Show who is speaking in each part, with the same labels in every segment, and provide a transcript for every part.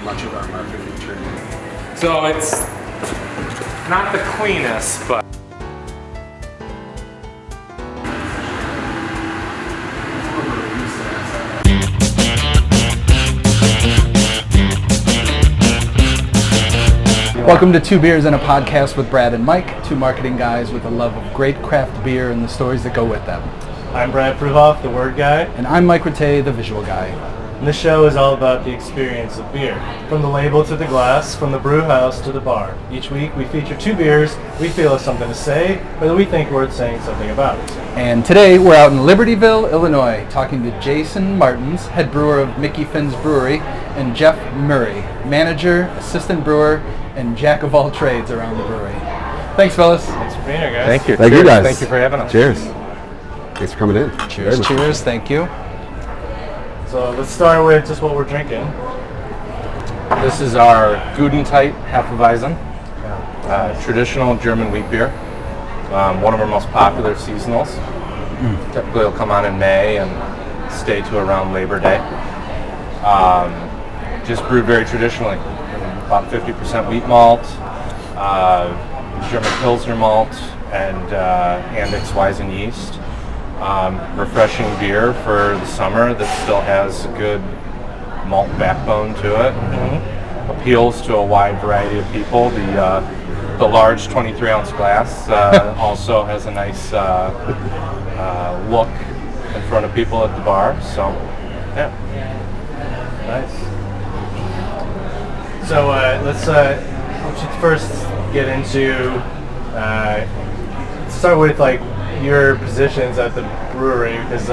Speaker 1: much of our marketing training.
Speaker 2: So it's not the cleanest, but
Speaker 3: Welcome to Two Beers and a Podcast with Brad and Mike, two marketing guys with a love of great craft beer and the stories that go with them.
Speaker 4: I'm Brad Fruhoff, the word guy.
Speaker 3: And I'm Mike Rattay, the visual guy.
Speaker 4: And this show is all about the experience of beer. From the label to the glass, from the brew house to the bar. Each week we feature two beers we feel have something to say, or that we think worth saying something about.
Speaker 3: And today we're out in Libertyville, Illinois, talking to Jason Martins, head brewer of MickeyFinns Brewery, and Jeff Murray, manager, assistant brewer, and jack of all trades around the brewery. Thanks, fellas.
Speaker 4: Thanks for being here, guys.
Speaker 2: thank you.
Speaker 5: Thank you, guys.
Speaker 2: Thank you for having us.
Speaker 5: Cheers. Thanks for coming in.
Speaker 3: Cheers, cheers. Thank you.
Speaker 4: So let's start with just what we're drinking.
Speaker 2: This is our Gudentight Hefeweizen, traditional German wheat beer. One of our most popular seasonals. Typically it'll come on in May and stay to around Labor Day. Just brewed very traditionally. About 50% wheat malt, German Pilsner malt, and Andechsweizen yeast. Refreshing beer for the summer that still has a good malt backbone to it. Appeals to a wide variety of people. The large 23-ounce glass also has a nice look in front of people at the bar. So, yeah.
Speaker 4: Nice. So let's first get into start with like your positions at the brewery, because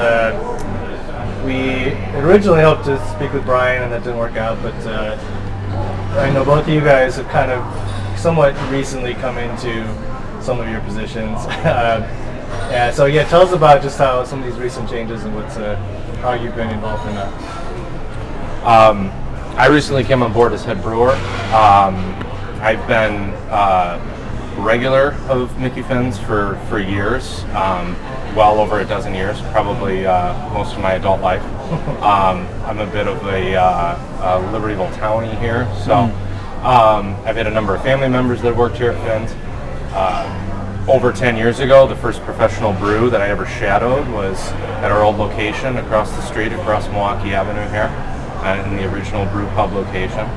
Speaker 4: we originally hoped to speak with Brian and that didn't work out, but I know both of you guys have kind of somewhat recently come into some of your positions. So yeah, tell us about just how some of these recent changes and how you've been involved in that.
Speaker 2: I recently came on board as head brewer. I've been regular of MickeyFinns for years, well over a dozen years, probably most of my adult life. I'm a bit of a Libertyville townie here, so I've had a number of family members that worked here at Finns. Over 10 years ago, the first professional brew that I ever shadowed was at our old location across the street, across Milwaukee Avenue here, in the original brew pub location.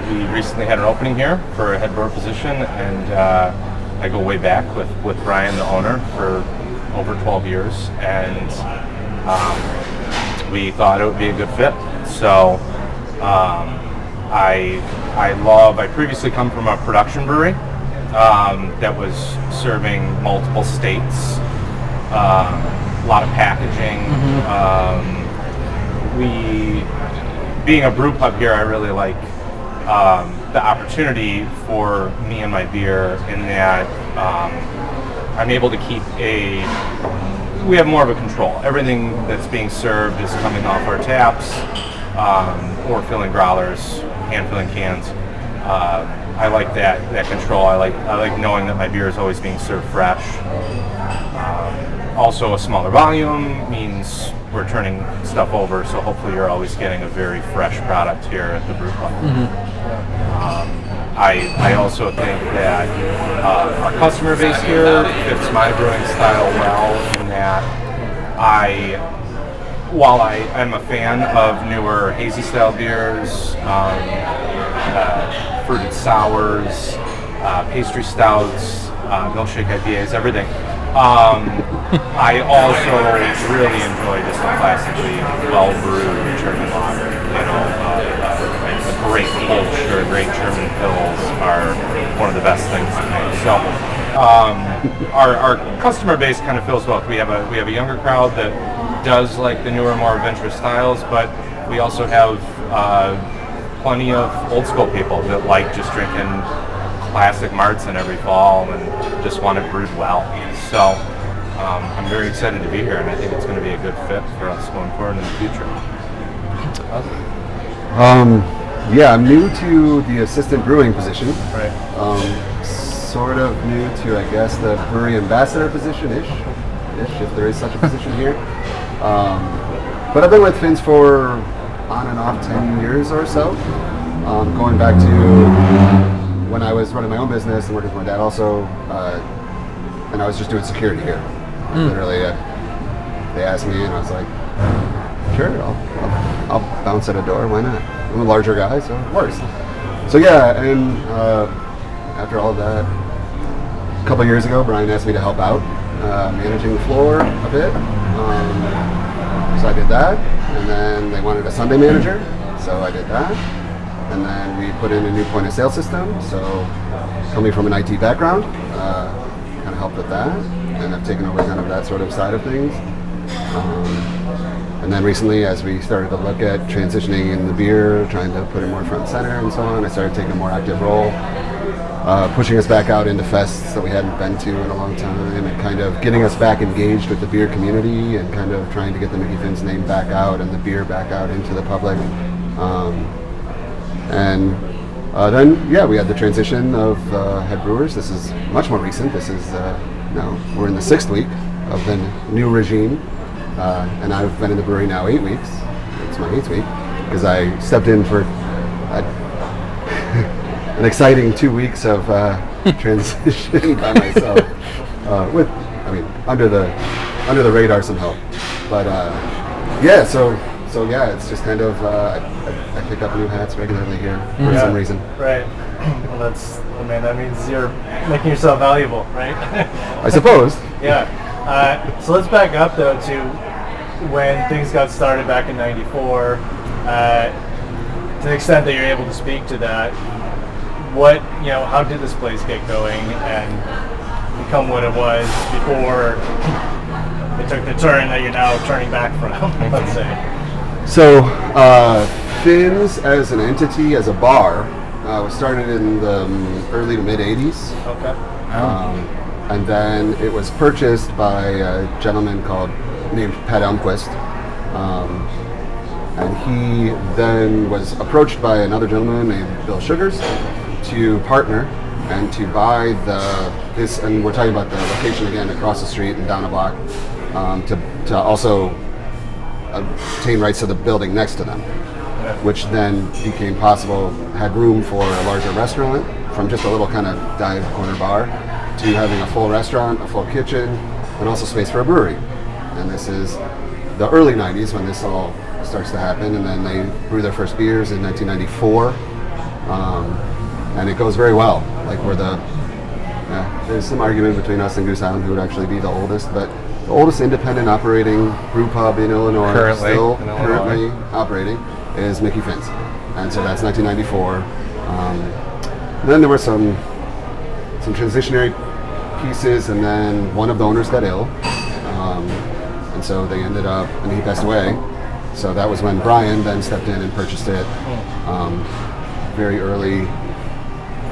Speaker 2: We recently had an opening here for a head brewer position, and I go way back with Brian, the owner, for over 12 years, and we thought it would be a good fit. So I previously come from a production brewery that was serving multiple states, a lot of packaging. Being a brew pub here, I really like the opportunity for me and my beer in that I'm able to we have more of a control. Everything that's being served is coming off our taps, or filling growlers, hand filling cans. I like that control. I like knowing that my beer is always being served fresh. Also, a smaller volume means we're turning stuff over, so hopefully you're always getting a very fresh product here at the brew pub. I also think that our customer base here fits my brewing style well, in that while I am a fan of newer hazy style beers, fruited sours, pastry stouts, milkshake IPAs, everything. I also really enjoy just a classically well-brewed German lager. A great Kolsch or great German Pils are one of the best things to make. So our customer base kind of feels well. We have a younger crowd that does like the newer, more adventurous styles, but we also have plenty of old school people that like just drinking classic Martzen every fall and just want it brewed well. So I'm very excited to be here, and I think it's going to be a good fit for us going forward in the future.
Speaker 5: Yeah, I'm new to the assistant brewing position.
Speaker 4: Right.
Speaker 5: Sort of new to, I guess, the brewery ambassador position-ish, if there is such a position here. But I've been with Finns for on and off 10 years or so. Going back to when I was running my own business and working with my dad also, and I was just doing security here. Literally, they asked me and I was like, sure, I'll bounce at a door, why not? I'm a larger guy, so it works. So yeah, and after all of that, a couple years ago, Brian asked me to help out, managing the floor a bit. So I did that, and then they wanted a Sunday manager, so I did that. And then we put in a new point of sale system, so coming from an IT background, kind of helped with that, and I've taken over kind of that sort of side of things. And then recently, as we started to look at transitioning in the beer, trying to put it more front and center and so on, I started taking a more active role, pushing us back out into fests that we hadn't been to in a long time, and kind of getting us back engaged with the beer community and kind of trying to get the MickeyFinns name back out and the beer back out into the public. Then, yeah, we had the transition of head brewers. This is much more recent. This is now we're in the 6th week of the new regime. And I've been in the brewery now 8 weeks. It's my 8th week because I stepped in for an exciting 2 weeks of transition by myself. With, I mean, under the radar somehow. But yeah, so yeah, it's just kind of I pick up new hats regularly here for some reason.
Speaker 4: Right. Well, that means you're making yourself valuable, right?
Speaker 5: I suppose.
Speaker 4: Yeah. So let's back up though to when things got started back in '94. To the extent that you're able to speak to that, how did this place get going and become what it was before it took the turn that you're now turning back from? Let's say.
Speaker 5: So, Finns as an entity, as a bar, was started in the early to mid '80s.
Speaker 4: Okay.
Speaker 5: And then it was purchased by a gentleman named Pat Elmquist. And he then was approached by another gentleman named Bill Sugars to partner and to buy this, and we're talking about the location again across the street and down a block, to also obtain rights to the building next to them, which then became possible, had room for a larger restaurant from just a little kind of dive corner bar to having a full restaurant, a full kitchen, and also space for a brewery. And this is the early 90s when this all starts to happen, and then they brew their first beers in 1994, and it goes very well. Like there's some argument between us and Goose Island who would actually be the oldest, but the oldest independent operating brew pub in Illinois, currently operating, is MickeyFinns. And so that's 1994. Then there were some transitionary pieces, and then one of the owners got ill. And so they ended up, and he passed away. So that was when Brian then stepped in and purchased it very early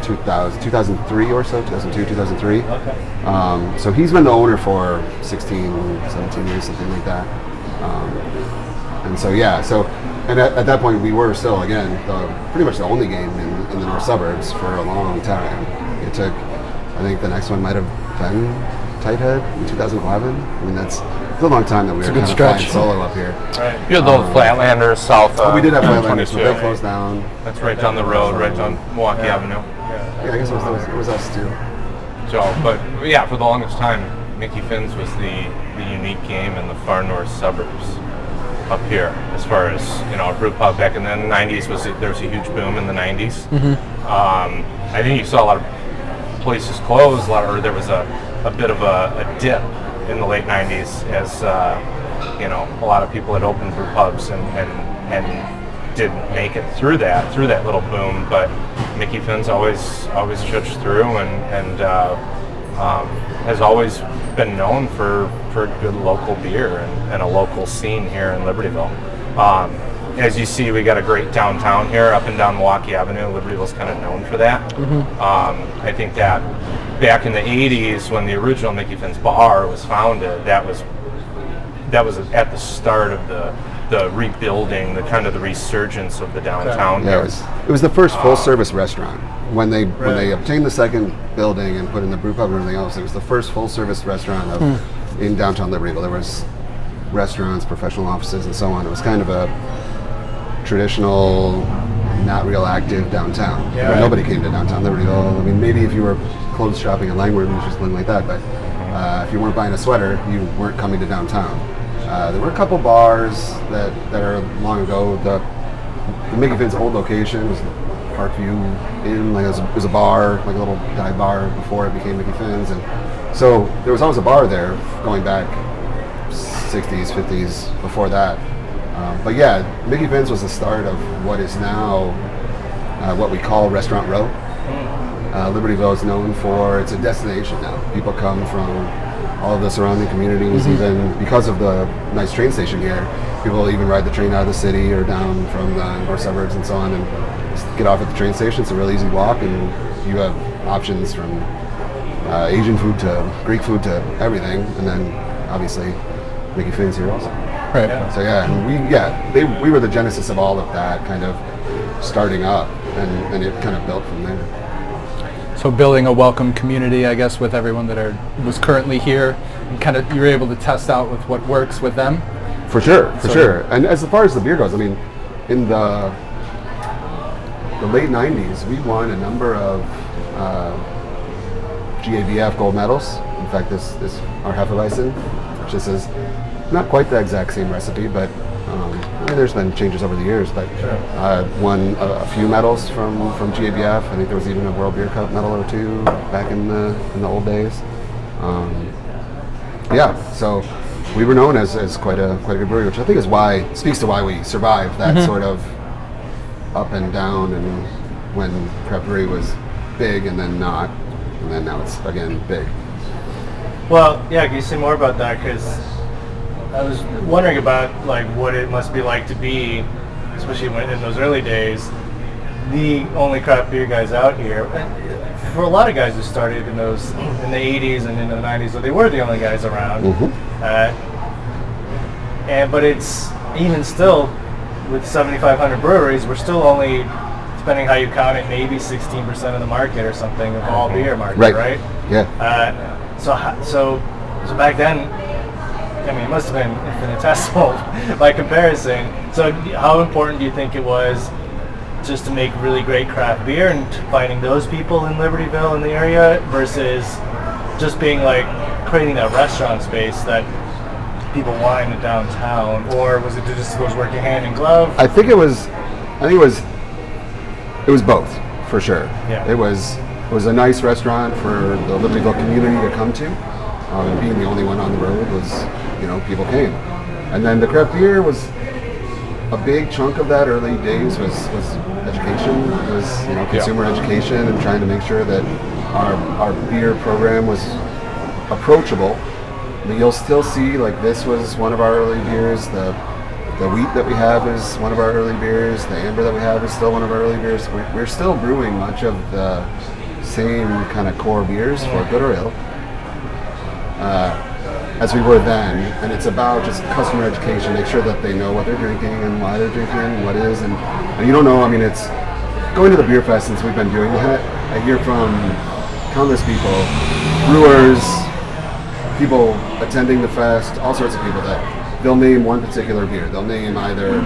Speaker 5: 2003 or so, 2002, 2003.
Speaker 4: Okay.
Speaker 5: So he's been the owner for 16, 17 years, something like that. And so, yeah, and at that point we were still, again, pretty much the only game in the north suburbs for a long time. It took, I think the next one might have been Tighthead in 2011. I mean, it's a long time that we were kind of flying solo up here.
Speaker 4: Right.
Speaker 2: You had the old Flatlanders south.
Speaker 5: We did have Flatlanders, but
Speaker 2: 22.
Speaker 5: they closed down.
Speaker 2: That's right down the road, right down Milwaukee Avenue.
Speaker 5: Yeah, I guess it was us too.
Speaker 2: So, but yeah, for the longest time, MickeyFinns was the unique game in the far north suburbs up here. As far as a brew pub back in the '90s there was a huge boom in the '90s.
Speaker 3: Mm-hmm.
Speaker 2: I think you saw a lot of places close. There was a bit of a dip in the late '90s as a lot of people had opened brew pubs and didn't make it through that little boom, but MickeyFinns always trudged through and has always been known for good local beer and a local scene here in Libertyville. As you see, we got a great downtown here, up and down Milwaukee Avenue. Libertyville's kind of known for that. Mm-hmm. I think that back in the '80s, when the original MickeyFinns bar was founded, that was at the start of the rebuilding, the kind of the resurgence of the downtown.
Speaker 5: Yeah, it was the first full service restaurant. When they obtained the second building and put in the brew pub and everything else, it was the first full service restaurant in downtown Libertyville. There was restaurants, professional offices, and so on. It was kind of traditional, not real active downtown.
Speaker 4: Yeah.
Speaker 5: Where nobody came to downtown Libertyville. I mean, maybe if you were clothes shopping in Langford or something like that, but if you weren't buying a sweater, you weren't coming to downtown. There were a couple bars that are long ago. The MickeyFinns' old location was Parkview Inn. Like it was a bar, like a little dive bar before it became MickeyFinns, and so there was always a bar there going back 60s, 50s, before that. But yeah, MickeyFinns was the start of what is now what we call Restaurant Row. Libertyville is known for, it's a destination now. People come from all of the surrounding communities, even because of the nice train station here. People even ride the train out of the city or down from the north suburbs and so on, and just get off at the train station. It's a real easy walk, and you have options from Asian food to Greek food to everything, and then obviously MickeyFinns here also.
Speaker 3: Right.
Speaker 5: So yeah, and we were the genesis of all of that kind of starting up, and it kind of built from there.
Speaker 3: So building a welcome community, I guess, with everyone that was currently here, and kind of you were able to test out with what works with them.
Speaker 5: For sure. And as far as the beer goes, I mean, in the late '90s, we won a number of GABF gold medals. In fact, this our Hefeweizen, which this is not quite the exact same recipe, but I mean, there's been changes over the years. But won a few medals from GABF. I think there was even a World Beer Cup medal or two back in the old days. So we were known as quite a good brewery, which I think speaks to why we survived that sort of up and down, and when craft brewery was big and then not, and then now it's again big.
Speaker 4: Well, yeah, can you say more about that? Because I was wondering about like what it must be like to be, especially in those early days, the only craft beer guys out here. For a lot of guys who started in the 80s and into the 90s, so they were the only guys around. But it's even still with 7,500 breweries, we're still only, depending how you count it, maybe 16% of the market or something of all beer market, right?
Speaker 5: Yeah.
Speaker 4: So back then, I mean, it must have been infinitesimal by comparison. So how important do you think it was just to make really great craft beer and finding those people in Libertyville in the area versus just being like creating that restaurant space that people want in downtown? Or was it just those working hand in glove?
Speaker 5: I think it was both, for sure.
Speaker 4: Yeah.
Speaker 5: It was a nice restaurant for the Libertyville community to come to. And being the only one on the road was, people came. And then the craft beer was a big chunk of that early days was education, was consumer education, and trying to make sure that our beer program was approachable. I mean, you'll still see, like, this was one of our early beers. The wheat that we have is one of our early beers. The amber that we have is still one of our early beers. We're still brewing much of the same kind of core beers, for good or ill, as we were then. And it's about just customer education, make sure that they know what they're drinking and why they're drinking and what is. And you don't know, I mean, it's going to the beer fest since we've been doing that. I hear from countless people, brewers, people attending the fest, all sorts of people that they'll name one particular beer. They'll name either,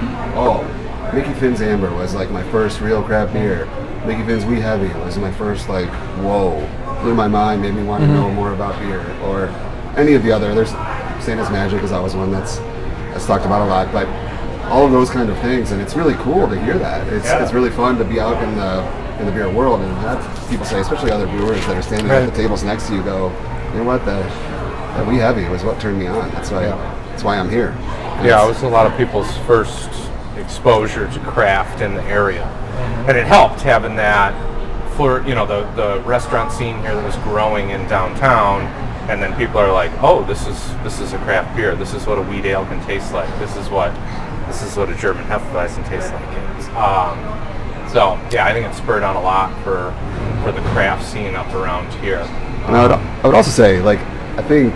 Speaker 5: MickeyFinns Amber was like my first real craft beer. MickeyFinns Wee Heavy was my first, like, whoa, blew my mind, made me want to know more about beer. Or any of the other, there's Santa's Magic is always one that's talked about a lot, but all of those kind of things, and it's really cool to hear that. It's really fun to be out in the beer world and have people say, especially other brewers that are standing at the tables next to you, go, you know what, that Wee Heavy was what turned me on. That's why I'm here.
Speaker 2: It was a lot of people's first exposure to craft in the area, and it helped having that for the restaurant scene here that was growing in downtown. And then people are like, oh, this is a craft beer. This is what a wheat ale can taste like. This is what a German Hefeweizen tastes like. I think it spurred on a lot for the craft scene up around here.
Speaker 5: And I would also say, like, I think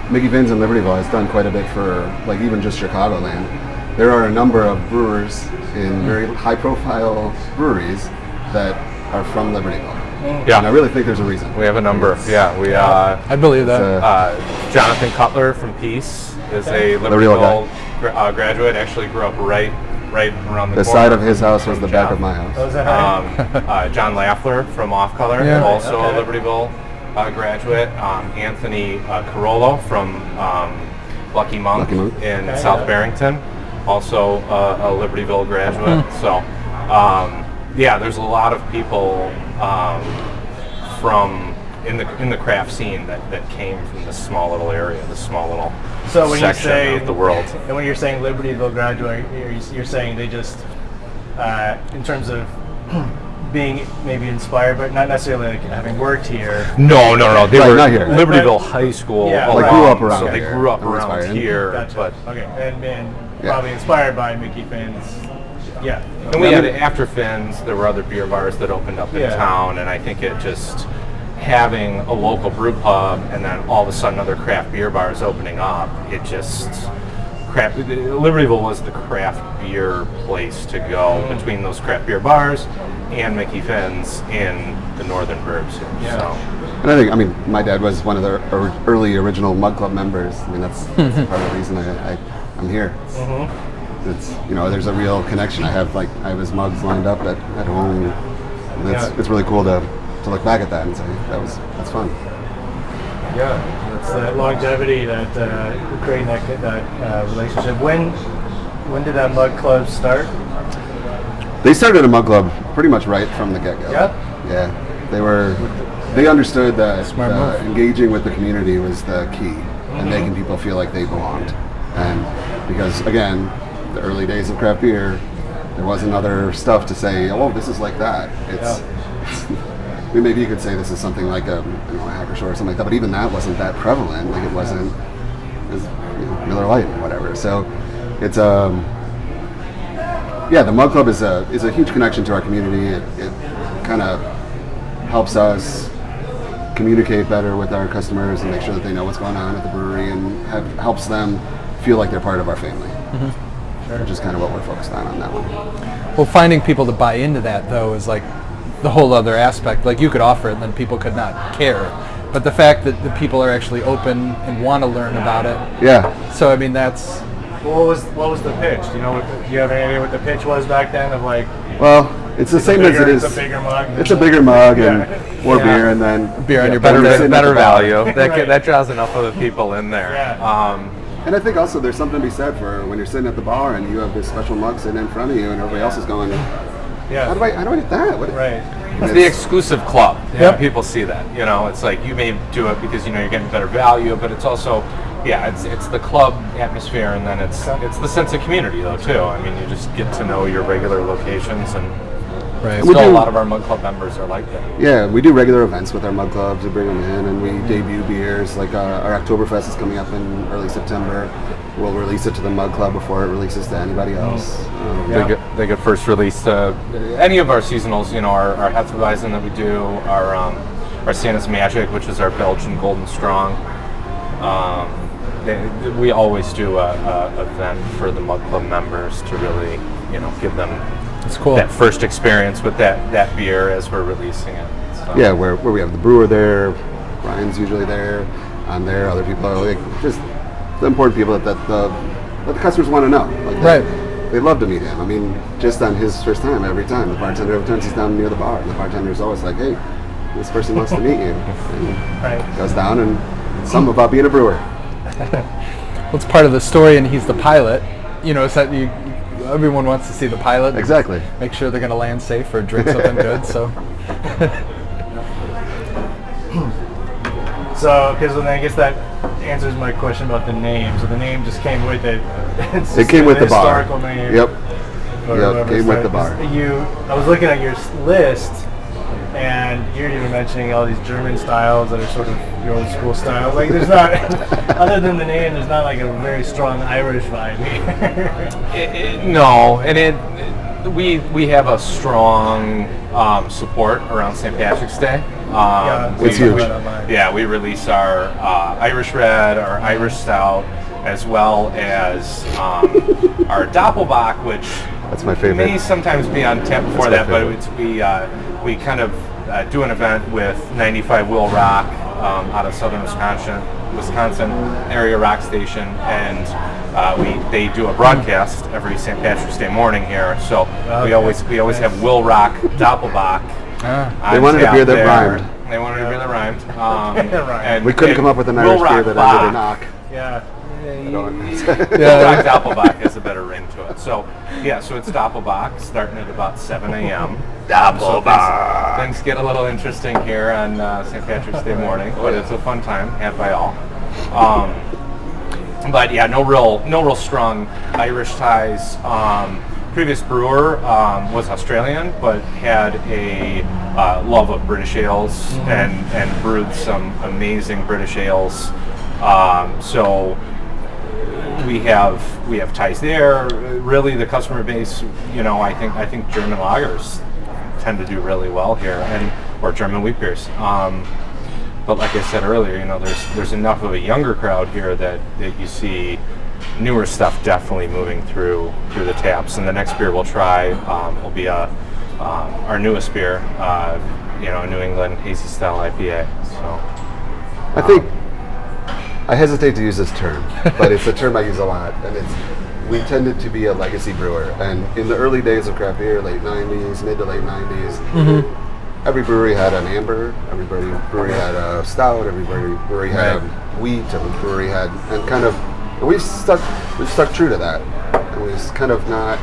Speaker 5: MickeyFinns and Libertyville has done quite a bit for, like, even just Chicagoland. There are a number of brewers in very high-profile breweries that are from Libertyville.
Speaker 2: Yeah,
Speaker 5: and I really think there's a reason.
Speaker 2: We have a number.
Speaker 3: I believe that.
Speaker 2: Jonathan Cutler from Peace is a Libertyville graduate. Actually grew up right right around the
Speaker 5: The
Speaker 2: corner.
Speaker 5: side of his house was
Speaker 2: from
Speaker 5: the back
Speaker 2: Jeff.
Speaker 5: of my house.
Speaker 4: Oh, is that right?
Speaker 2: John Laffler from Off Color,
Speaker 3: Yeah.
Speaker 2: also
Speaker 4: Okay.
Speaker 2: a Libertyville graduate. Anthony Carollo from Lucky Monk
Speaker 5: Lucky Monk.
Speaker 2: in
Speaker 4: Okay,
Speaker 2: South
Speaker 4: yeah.
Speaker 2: Barrington, also a Libertyville graduate. So, there's a lot of people from in the craft scene that came from this small little area, this small little
Speaker 4: So when you
Speaker 2: section
Speaker 4: say
Speaker 2: of the world.
Speaker 4: and when you're saying Libertyville graduate, you're saying they just, in terms of being maybe inspired, but not necessarily like having worked here.
Speaker 2: No. They
Speaker 5: Right,
Speaker 2: were
Speaker 5: not here.
Speaker 2: Libertyville High School.
Speaker 4: Yeah,
Speaker 2: alum,
Speaker 4: like
Speaker 5: grew up around
Speaker 2: so they
Speaker 5: here.
Speaker 2: grew up
Speaker 5: I'm
Speaker 2: around
Speaker 5: inspired.
Speaker 2: here,
Speaker 4: Gotcha.
Speaker 2: but.
Speaker 4: Okay, and
Speaker 5: Yeah.
Speaker 4: probably inspired by MickeyFinns. Yeah.
Speaker 2: And we had after Finn's, there were other beer bars that opened up in
Speaker 4: Yeah.
Speaker 2: town, and I think it just having a local brew pub and then all of a sudden other craft beer bars opening up, it just Libertyville was the craft beer place to go between those craft beer bars and MickeyFinns in the northern burbs here.
Speaker 4: Yeah.
Speaker 2: So
Speaker 5: And I mean, my dad was one of the early original Mug Club members. I mean, that's part of the reason I'm here. It's, there's a real connection. I have his mugs lined up at home. And it's really cool to look back at that and say that's fun.
Speaker 4: Yeah, that's that longevity that creating that relationship. When did that mug club start?
Speaker 5: They started a Mug Club pretty much right from the get-go.
Speaker 4: Yeah?
Speaker 5: Yeah. They understood that
Speaker 3: Smart move.
Speaker 5: engaging with the community was the key and making people feel like they belonged. And because, again, the early days of craft beer, there wasn't other stuff to say, oh, this is like that. I mean, maybe you could say this is something like a Hacker Shore or something like that, but even that wasn't that prevalent. Like it wasn't, it was, Miller Lite or whatever. So it's the Mug Club is a huge connection to our community. It kind of helps us communicate better with our customers and make sure that they know what's going on at the brewery and helps them feel like they're part of our family. Which is kind of what we're focused on that one.
Speaker 3: Well, finding people to buy into that, though, is like the whole other aspect. Like, you could offer it and then people could not care. But the fact that the people are actually open and want to learn about it.
Speaker 5: Yeah.
Speaker 3: So, I mean, that's...
Speaker 4: What was the pitch? Do you have any idea what the pitch was back then? Of like,
Speaker 5: Well, it's the same as it is.
Speaker 4: It's a bigger mug.
Speaker 5: It's a bigger mug and
Speaker 4: Yeah.
Speaker 5: more
Speaker 3: Yeah.
Speaker 5: beer, and then
Speaker 3: Beer on your
Speaker 5: better,
Speaker 3: birthday.
Speaker 2: better value.
Speaker 4: Right.
Speaker 2: That draws enough other people in there.
Speaker 4: Yeah.
Speaker 5: And I think also there's something to be said for when you're sitting at the bar and you have this special mug sitting in front of you, and everybody else is going,
Speaker 4: Yeah.
Speaker 5: how do I get that?
Speaker 4: Right.
Speaker 2: It's the exclusive club.
Speaker 3: Yep.
Speaker 2: People see that. It's like you may do it because you're getting better value, but it's also, it's the club atmosphere, and then it's the sense of community though too. I mean, you just get to know your regular locations, and
Speaker 3: Right.
Speaker 5: We
Speaker 2: still
Speaker 5: do-
Speaker 2: a lot of our Mug Club members are like that.
Speaker 5: Yeah, we do regular events with our mug clubs. We bring them in and we debut beers. Like our Oktoberfest is coming up in early September. We'll release it to the Mug Club before it releases to anybody else.
Speaker 2: They get first released to any of our seasonals. Our Hefeweizen that we do, our Santa's Magic, which is our Belgian Golden Strong. We always do a event for the Mug Club members to really, give them
Speaker 3: It's cool.
Speaker 2: that first experience with that beer as we're releasing it. So.
Speaker 5: Yeah, where we have the brewer there, Ryan's usually there, I'm there, other people are like, just the important people that the customers want to know. Like
Speaker 3: Right.
Speaker 5: They love to meet him. I mean, just on his first time, every time, the bartender every time he's down near the bar, and the bartender's always like, hey, this person wants to meet you. And
Speaker 4: Right.
Speaker 5: goes down and something about being a brewer.
Speaker 3: Well, it's part of the story, and he's the pilot. So everyone wants to see the pilot.
Speaker 5: Exactly.
Speaker 3: Make sure they're going to land safe or drink something good. So,
Speaker 4: So, because I guess that answers my question about the name. So the name just came with it. It's
Speaker 5: It
Speaker 4: just
Speaker 5: came with
Speaker 4: an
Speaker 5: the bar.
Speaker 4: historical name.
Speaker 5: Yep.
Speaker 4: or
Speaker 5: Yep,
Speaker 4: whoever
Speaker 5: came with the
Speaker 4: started.
Speaker 5: bar.
Speaker 4: I was looking at your list, and you're even mentioning all these German styles that are sort of your old school styles. Like, there's not, other than the name, there's not like a very strong Irish vibe here.
Speaker 2: No, and we have a strong support around St. Patrick's Day.
Speaker 5: It's huge.
Speaker 2: We release our Irish Red, our Irish Stout, as well as our Doppelbock, which
Speaker 5: That's my favorite.
Speaker 2: may sometimes be on tap before
Speaker 5: That's
Speaker 2: that,
Speaker 5: my
Speaker 2: but we kind of do an event with 95 Will Rock out of southern Wisconsin area rock station, and they do a broadcast every St. Patrick's Day morning here. So we always have Will Rock Doppelbock.
Speaker 5: They wanted a beer that rhymed.
Speaker 2: They wanted a beer that rhymed. And
Speaker 5: We couldn't come up with an Irish beer that ended in "ock."
Speaker 4: Yeah.
Speaker 2: Will Rock Doppelbock has a better ring to it. So so it's Doppelbock starting at about 7 a.m.
Speaker 5: Doppelbock.
Speaker 2: So things get a little interesting here on St. Patrick's Day morning, but it's a fun time had by all. But yeah, no real strong Irish ties. Previous brewer was Australian, but had a love of British ales and brewed some amazing British ales. So we have ties there. Really, the customer base, I think German lagers tend to do really well here, or German wheat beers. But like I said earlier, there's enough of a younger crowd here that you see newer stuff definitely moving through the taps. And the next beer we'll try will be our newest beer, a New England hazy style IPA. So
Speaker 5: I think I hesitate to use this term, but it's a term I use a lot, and we tended to be a legacy brewer. And in the early days of craft beer, late 90s, mid to late 90s, every brewery had an amber, every brewery had a stout, every brewery had a wheat, every brewery had, and we've stuck true to that. And we've kind of not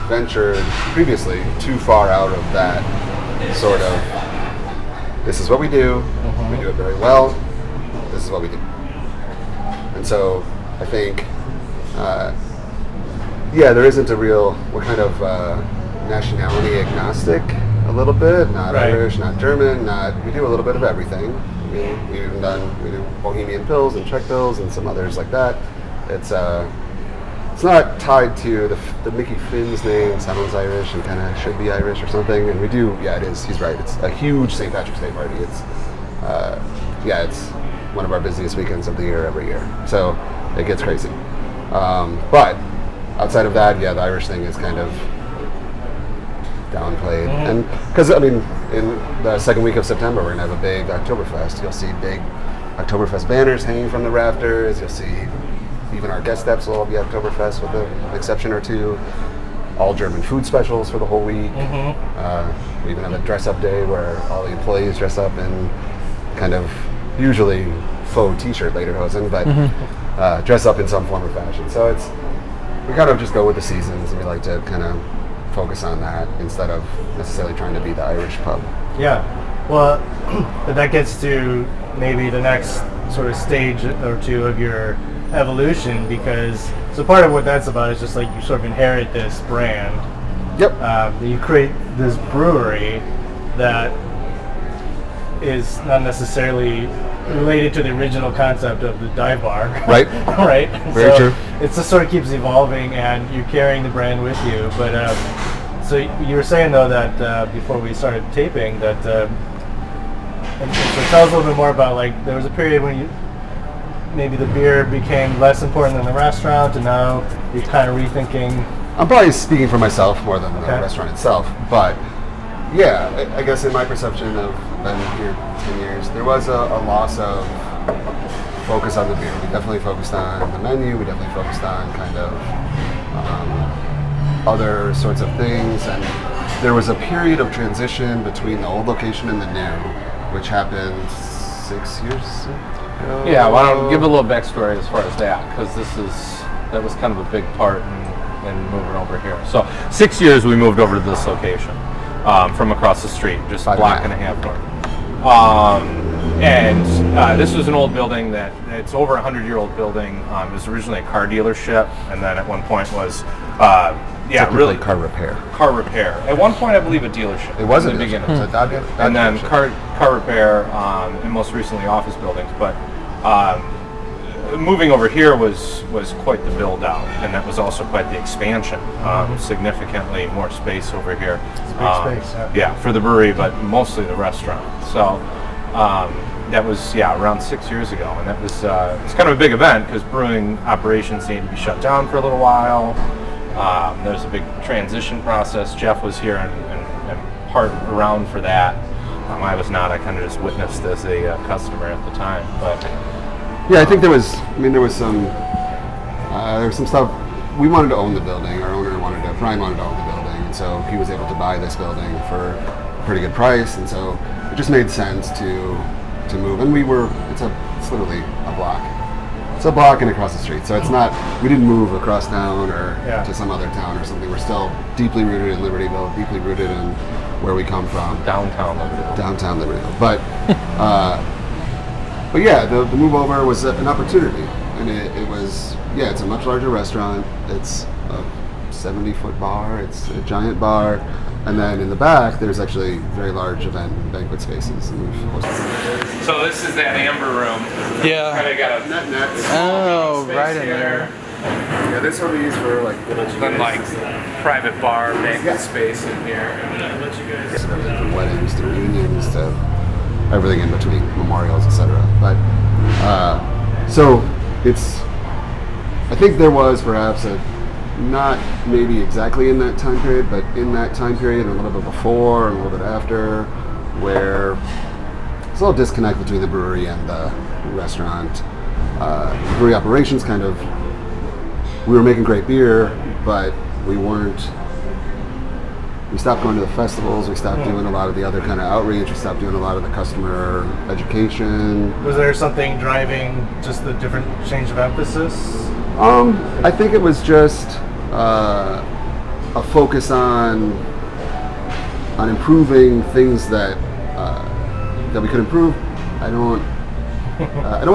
Speaker 5: ventured previously too far out of that sort of, this is what we do, we do it very well, this is what we do. And so I think, there isn't a real, we're kind of nationality agnostic a little bit, not Irish, not German, we do a little bit of everything. We do Bohemian Pills and Czech Pills and some others like that. It's not tied to the MickeyFinns name, sounds Irish and kind of should be Irish or something. And we do, it is, he's right, it's a huge St. Patrick's Day party. It's, it's one of our busiest weekends of the year every year. So it gets crazy. But outside of that, the Irish thing is kind of downplayed. And because, in the second week of September, we're going to have a big Oktoberfest. You'll see big Oktoberfest banners hanging from the rafters. You'll see even our guest steps will all be Oktoberfest with an exception or two. All German food specials for the whole week. We even have a dress-up day where all the employees dress up in kind of usually faux t-shirt lederhosen, but dress up in some form or fashion. So we kind of just go with the seasons, and we like to kind of focus on that instead of necessarily trying to be the Irish pub.
Speaker 4: Yeah, well, that gets to maybe the next sort of stage or two of your evolution, because so part of what that's about is just like you sort of inherit this brand.
Speaker 5: Yep.
Speaker 4: You create this brewery that is not necessarily related to the original concept of the dive bar.
Speaker 5: Right.
Speaker 4: Right.
Speaker 5: Very true.
Speaker 4: It just sort of keeps evolving, and you're carrying the brand with you. But so you were saying though that before we started taping that, and so tell us a little bit more about, like, there was a period when maybe the beer became less important than the restaurant, and now you're kind of rethinking.
Speaker 5: I'm probably speaking for myself more than the restaurant itself, but I guess in my perception of been here 10 years, there was a loss of focus on the beer. We definitely focused on the menu, we definitely focused on kind of other sorts of things, and there was a period of transition between the old location and the new, which happened 6 years ago.
Speaker 2: Yeah, why don't give a little backstory as far as that, because that was kind of a big part in moving over here. So 6 years we moved over to this location from across the street, just a block and a half north. And this was an old building it's over 100-year-old building. It was originally a car dealership, and then at one point was really
Speaker 5: car repair.
Speaker 2: Car repair. At one point, I believe a dealership.
Speaker 5: It was
Speaker 2: in the beginning.
Speaker 5: It was a Dodge
Speaker 2: and then
Speaker 5: dealership.
Speaker 2: car repair, and most recently office buildings. But moving over here was quite the build out, and that was also quite the expansion. Significantly more space over here.
Speaker 4: It's a big space.
Speaker 2: Yeah, for the brewery, but mostly the restaurant. So that was around 6 years ago, and that was it's kind of a big event because brewing operations needed to be shut down for a little while. There's a big transition process. Jeff was here and part around for that. I was not. I kind of just witnessed as a customer at the time. But
Speaker 5: yeah, I think there was some stuff. We wanted to own the building. Our owner Brian wanted to own the building, and so he was able to buy this building for a pretty good price, and so it just made sense to move. And it's literally a block. It's a block and across the street, so it's not. We didn't move across town or to some other town or something. We're still deeply rooted in Libertyville, deeply rooted in where we come from.
Speaker 2: downtown Libertyville.
Speaker 5: But yeah, the move over was an opportunity, and it was it's a much larger restaurant. It's a 70-foot bar. It's a giant bar, and then in the back there's actually very large event and banquet spaces. And
Speaker 2: So this is that amber room.
Speaker 3: Yeah.
Speaker 2: Kind of got a
Speaker 3: Oh,
Speaker 2: space
Speaker 3: right in
Speaker 2: here.
Speaker 3: there.
Speaker 5: yeah, this one we use for
Speaker 2: Then like private bar, banquet space in here.
Speaker 5: from weddings to reunions to everything in between, memorials, etc. But so it's. I think there was perhaps not maybe exactly in that time period, but in that time period, and a little bit before and a little bit after, where there's a little disconnect between the brewery and the restaurant. Brewery operations we were making great beer, but we stopped going to the festivals, we stopped doing a lot of the other kind of outreach, we stopped doing a lot of the customer education.
Speaker 4: Was there something driving just the different change of emphasis?
Speaker 5: I think it was just a focus on improving things that we could improve. I don't want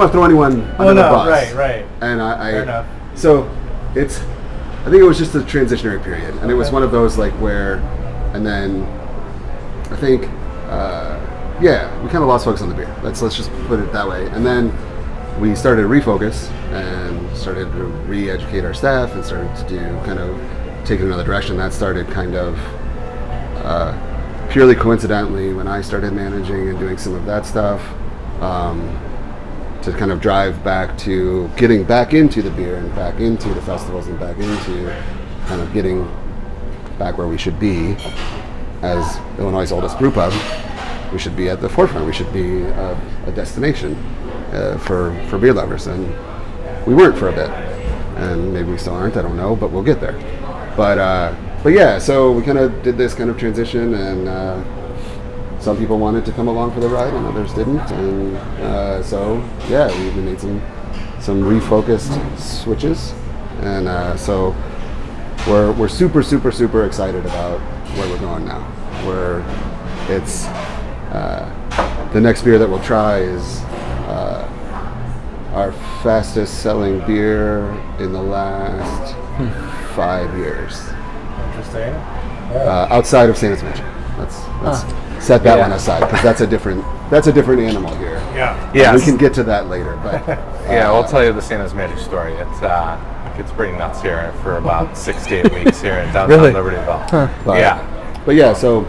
Speaker 5: to throw anyone under the bus.
Speaker 4: Right.
Speaker 5: And
Speaker 4: Fair enough.
Speaker 5: So I think it was just a transitionary period, and it was one of those like where, and then I think we kind of lost focus on the beer. Let's just put it that way, and then we started to refocus and started to re-educate our staff and started to do kind of take it another direction. That started kind of purely coincidentally when I started managing and doing some of that stuff to kind of drive back to getting back into the beer and back into the festivals and back into kind of getting back where we should be as Illinois' oldest brew pub. We should be at the forefront. We should be a destination for beer lovers, and we weren't for a bit, and maybe we still aren't. I don't know, but we'll get there. But yeah, so we kind of did this kind of transition, and some people wanted to come along for the ride, and others didn't, and so yeah, we made some refocused switches, and so we're super excited about where we're going now. Where it's the next beer that we'll try is our fastest selling beer in the last 5 years.
Speaker 4: Interesting.
Speaker 5: Outside of Santa's Magic. Let's set that one aside, because that's a different animal here.
Speaker 4: Yeah.
Speaker 2: Yeah.
Speaker 5: We can get to that later, but
Speaker 2: I'll tell you the Santa's Magic story. It's pretty nuts here for about 6 to 8 weeks here in downtown
Speaker 3: Really?
Speaker 2: Libertyville.
Speaker 5: But yeah, so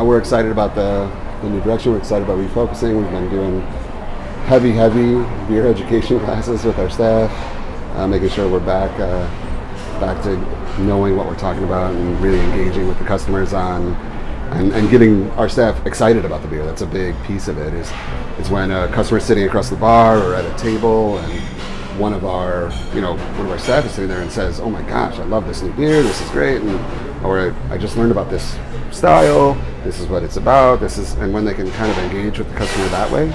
Speaker 5: we're excited about the new direction. We're excited about refocusing. We've been doing heavy beer education classes with our staff, making sure we're back to knowing what we're talking about and really engaging with the customers on and getting our staff excited about the beer. That's a big piece of it. Is when a customer's sitting across the bar or at a table and one of our staff is sitting there and says, "Oh my gosh, I love this new beer. This is great," or "I just learned about this style. This is what it's about. And when they can kind of engage with the customer that way,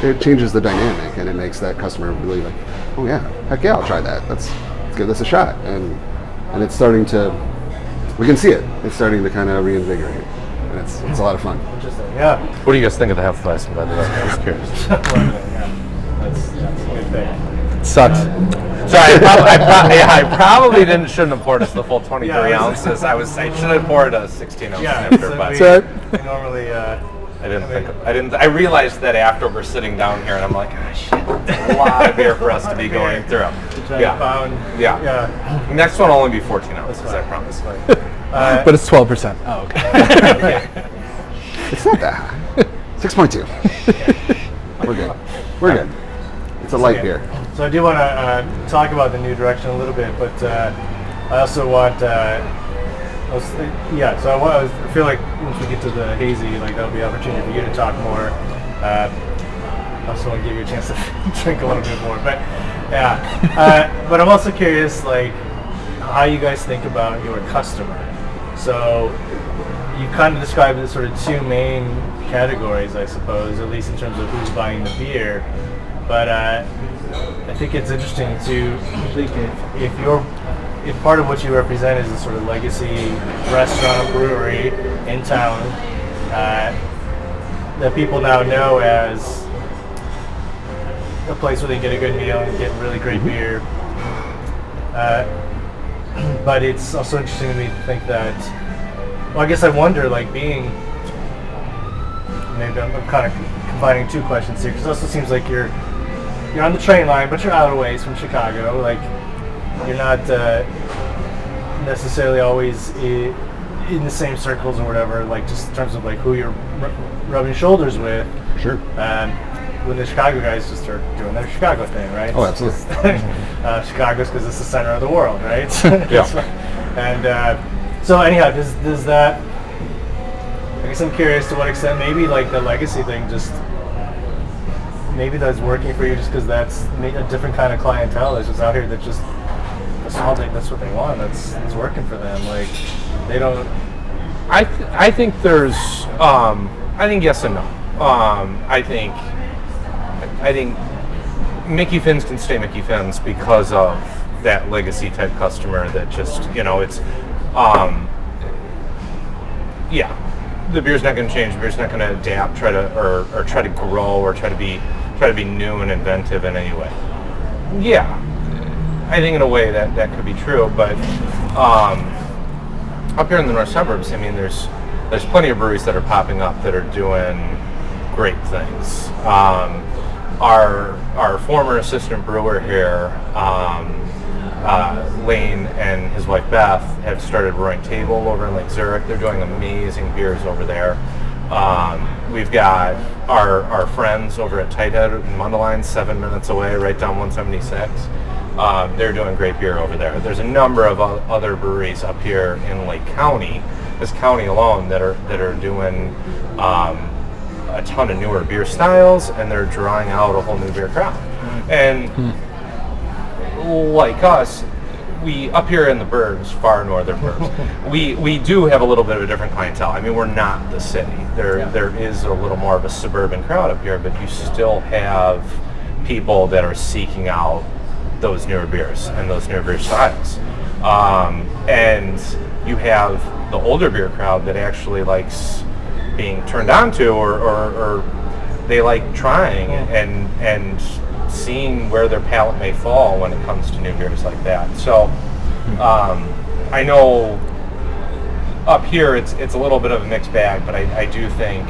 Speaker 5: it changes the dynamic and it makes that customer really like, "Oh yeah, heck yeah, I'll try that. Let's give this a shot." And it's starting to, we can see it. It's starting to kind of reinvigorate, and it's a lot of fun.
Speaker 4: Interesting. Yeah.
Speaker 2: What do you guys think of the Hefeweizen, by the way? I'm just curious.
Speaker 4: That's a good thing.
Speaker 2: Sucks. Sorry, I probably shouldn't have poured us the full 23 ounces. I should have poured a 16 ounce snifter, but
Speaker 4: we normally.
Speaker 2: I realized that after we're sitting down here, and I'm like, oh shit, that's a lot of beer for us to be going through. Yeah. Next one will only be 14 ounces, I promise.
Speaker 3: But it's 12%. Oh, okay.
Speaker 5: It's not that high. 6.2. We're good. It's a light beer.
Speaker 4: So I do want to talk about the new direction a little bit, but I also want I feel like once we get to the hazy, like that'll be an opportunity for you to talk more. I also want to give you a chance to drink a little bit more, but yeah. But I'm also curious, like, how you guys think about your customer. So you kind of described the sort of two main categories, I suppose, at least in terms of who's buying the beer. But I think it's interesting to think if part of what you represent is a sort of legacy restaurant brewery in town that people now know as a place where they get a good meal and get really great beer. But it's also interesting to me to think that, well, I guess I wonder, like, maybe I'm kind of combining two questions here, because it also seems like you're on the train line, but you're out of ways from Chicago. Like, you're not necessarily always in the same circles or whatever, like, just in terms of, like, who you're rubbing shoulders with.
Speaker 5: Sure.
Speaker 4: When the Chicago guys just are doing their Chicago thing, right?
Speaker 5: Oh, absolutely.
Speaker 4: Chicago's because it's the center of the world, right?
Speaker 2: Yeah.
Speaker 4: And so anyhow, does that, I guess I'm curious to what extent maybe like the legacy thing just, maybe that's working for you just because that's a different kind of clientele that's just out here that just, that's what they want, that's working for them. Like, they don't...
Speaker 2: I think there's, I think yes and no. I think MickeyFinns can stay MickeyFinns because of that legacy type customer that just, it's, the beer's not going to change. The beer's not going to adapt, try to grow, or try to be new and inventive in any way. Yeah, I think in a way that could be true, but up here in the north suburbs, I mean, there's plenty of breweries that are popping up that are doing great things. Our former assistant brewer here, Lane, and his wife Beth have started brewing Table over in Lake Zurich. They're doing amazing beers over there. We've got our friends over at Tighthead in Mundelein, 7 minutes away, right down 176. They're doing great beer over there. There's a number of other breweries up here in Lake County, this county alone, that are doing a ton of newer beer styles, and they're drawing out a whole new beer crowd. And like us, we up here in the burbs, far northern burbs, we do have a little bit of a different clientele. I mean, we're not the city. There is a little more of a suburban crowd up here, but you still have people that are seeking out those newer beers and those newer beer styles. And you have the older beer crowd that actually likes being turned on to, or they like trying and seeing where their palate may fall when it comes to new beers like that. So I know up here it's a little bit of a mixed bag, but I do think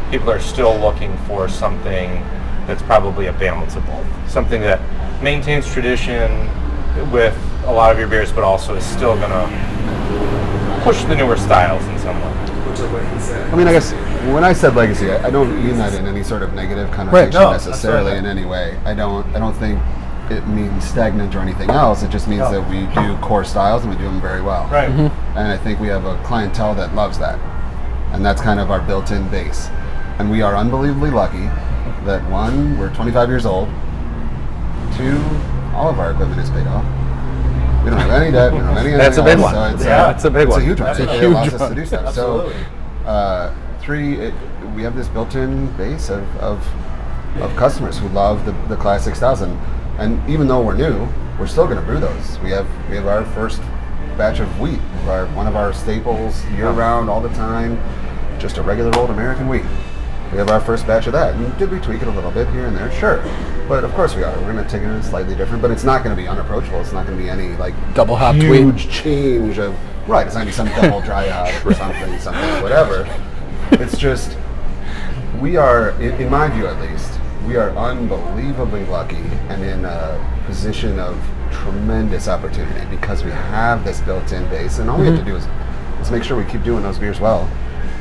Speaker 2: people are still looking for something that's probably a balance of both. Something that maintains tradition with a lot of your beers, but also is still going to push the newer styles in some way.
Speaker 5: I mean, I guess when I said legacy, I don't mean that in any sort of negative connotation necessarily in any way. I don't think it means stagnant or anything else. It just means that we do core styles and we do them very well.
Speaker 4: Right.
Speaker 5: And I think we have a clientele that loves that. And that's kind of our built-in base. And we are unbelievably lucky that, one, we're 25 years old. Two, all of our equipment is paid off. We don't have any debt. We don't have anything
Speaker 2: That's a big
Speaker 5: else,
Speaker 2: one.
Speaker 5: So
Speaker 2: That's a big one.
Speaker 5: It's a huge one. It allows us to do stuff.
Speaker 4: Absolutely.
Speaker 5: So, three, we have this built-in base of customers who love the classic styles, and even though we're new, we're still going to brew those. We have our first batch of wheat, one of our staples year-round, all the time, just a regular old American wheat. We have our first batch of that. And did we tweak it a little bit here and there? Sure. But of course we are. We're going to take it slightly different, but it's not going to be unapproachable. It's not going to be any
Speaker 3: double hop
Speaker 5: huge change of, right, it's not going to be some double dry hop or something, whatever. It's just, we are, in my view at least, we are unbelievably lucky and in a position of tremendous opportunity because we have this built-in base, and all we have to do is make sure we keep doing those beers well,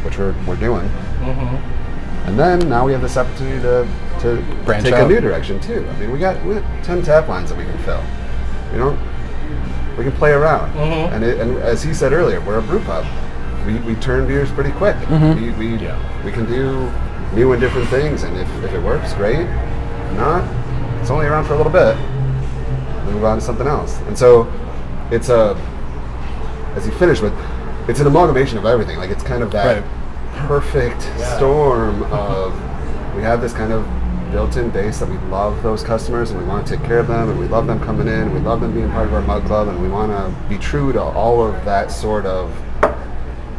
Speaker 5: which we're doing. And then now we have this opportunity to
Speaker 3: branch
Speaker 5: take
Speaker 3: out.
Speaker 5: a new direction too. I mean, we got 10 tap lines that we can fill. we can play around.
Speaker 4: Mhm.
Speaker 5: And as he said earlier, we're a brew pub. We turn beers pretty quick. We can do new and different things, and if it works, great. If not, it's only around for a little bit. We move on to something else. And so it's as he finished with, it's an amalgamation of everything. Like it's kind of that perfect storm of, we have this kind of built-in base that we love those customers and we want to take care of them and we love them coming in, we love them being part of our mug club, and we want to be true to all of that sort of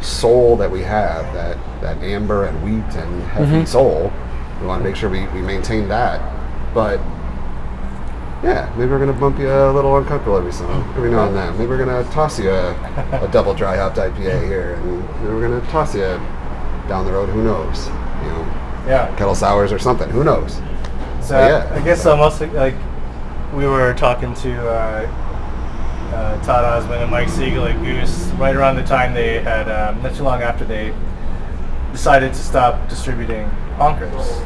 Speaker 5: soul that we have, that amber and wheat and heavy soul. We want to make sure we maintain that. But yeah, maybe we're going to bump you a little uncomfortable every now and then. Maybe we're going to toss you a double dry hopped IPA here, and maybe we're going to toss you down the road, who knows, kettle sours or something, who knows.
Speaker 4: So I guess almost like we were talking to Todd Osmond and Mike Siegel at Goose right around the time they had, not too long after they decided to stop distributing Honkers.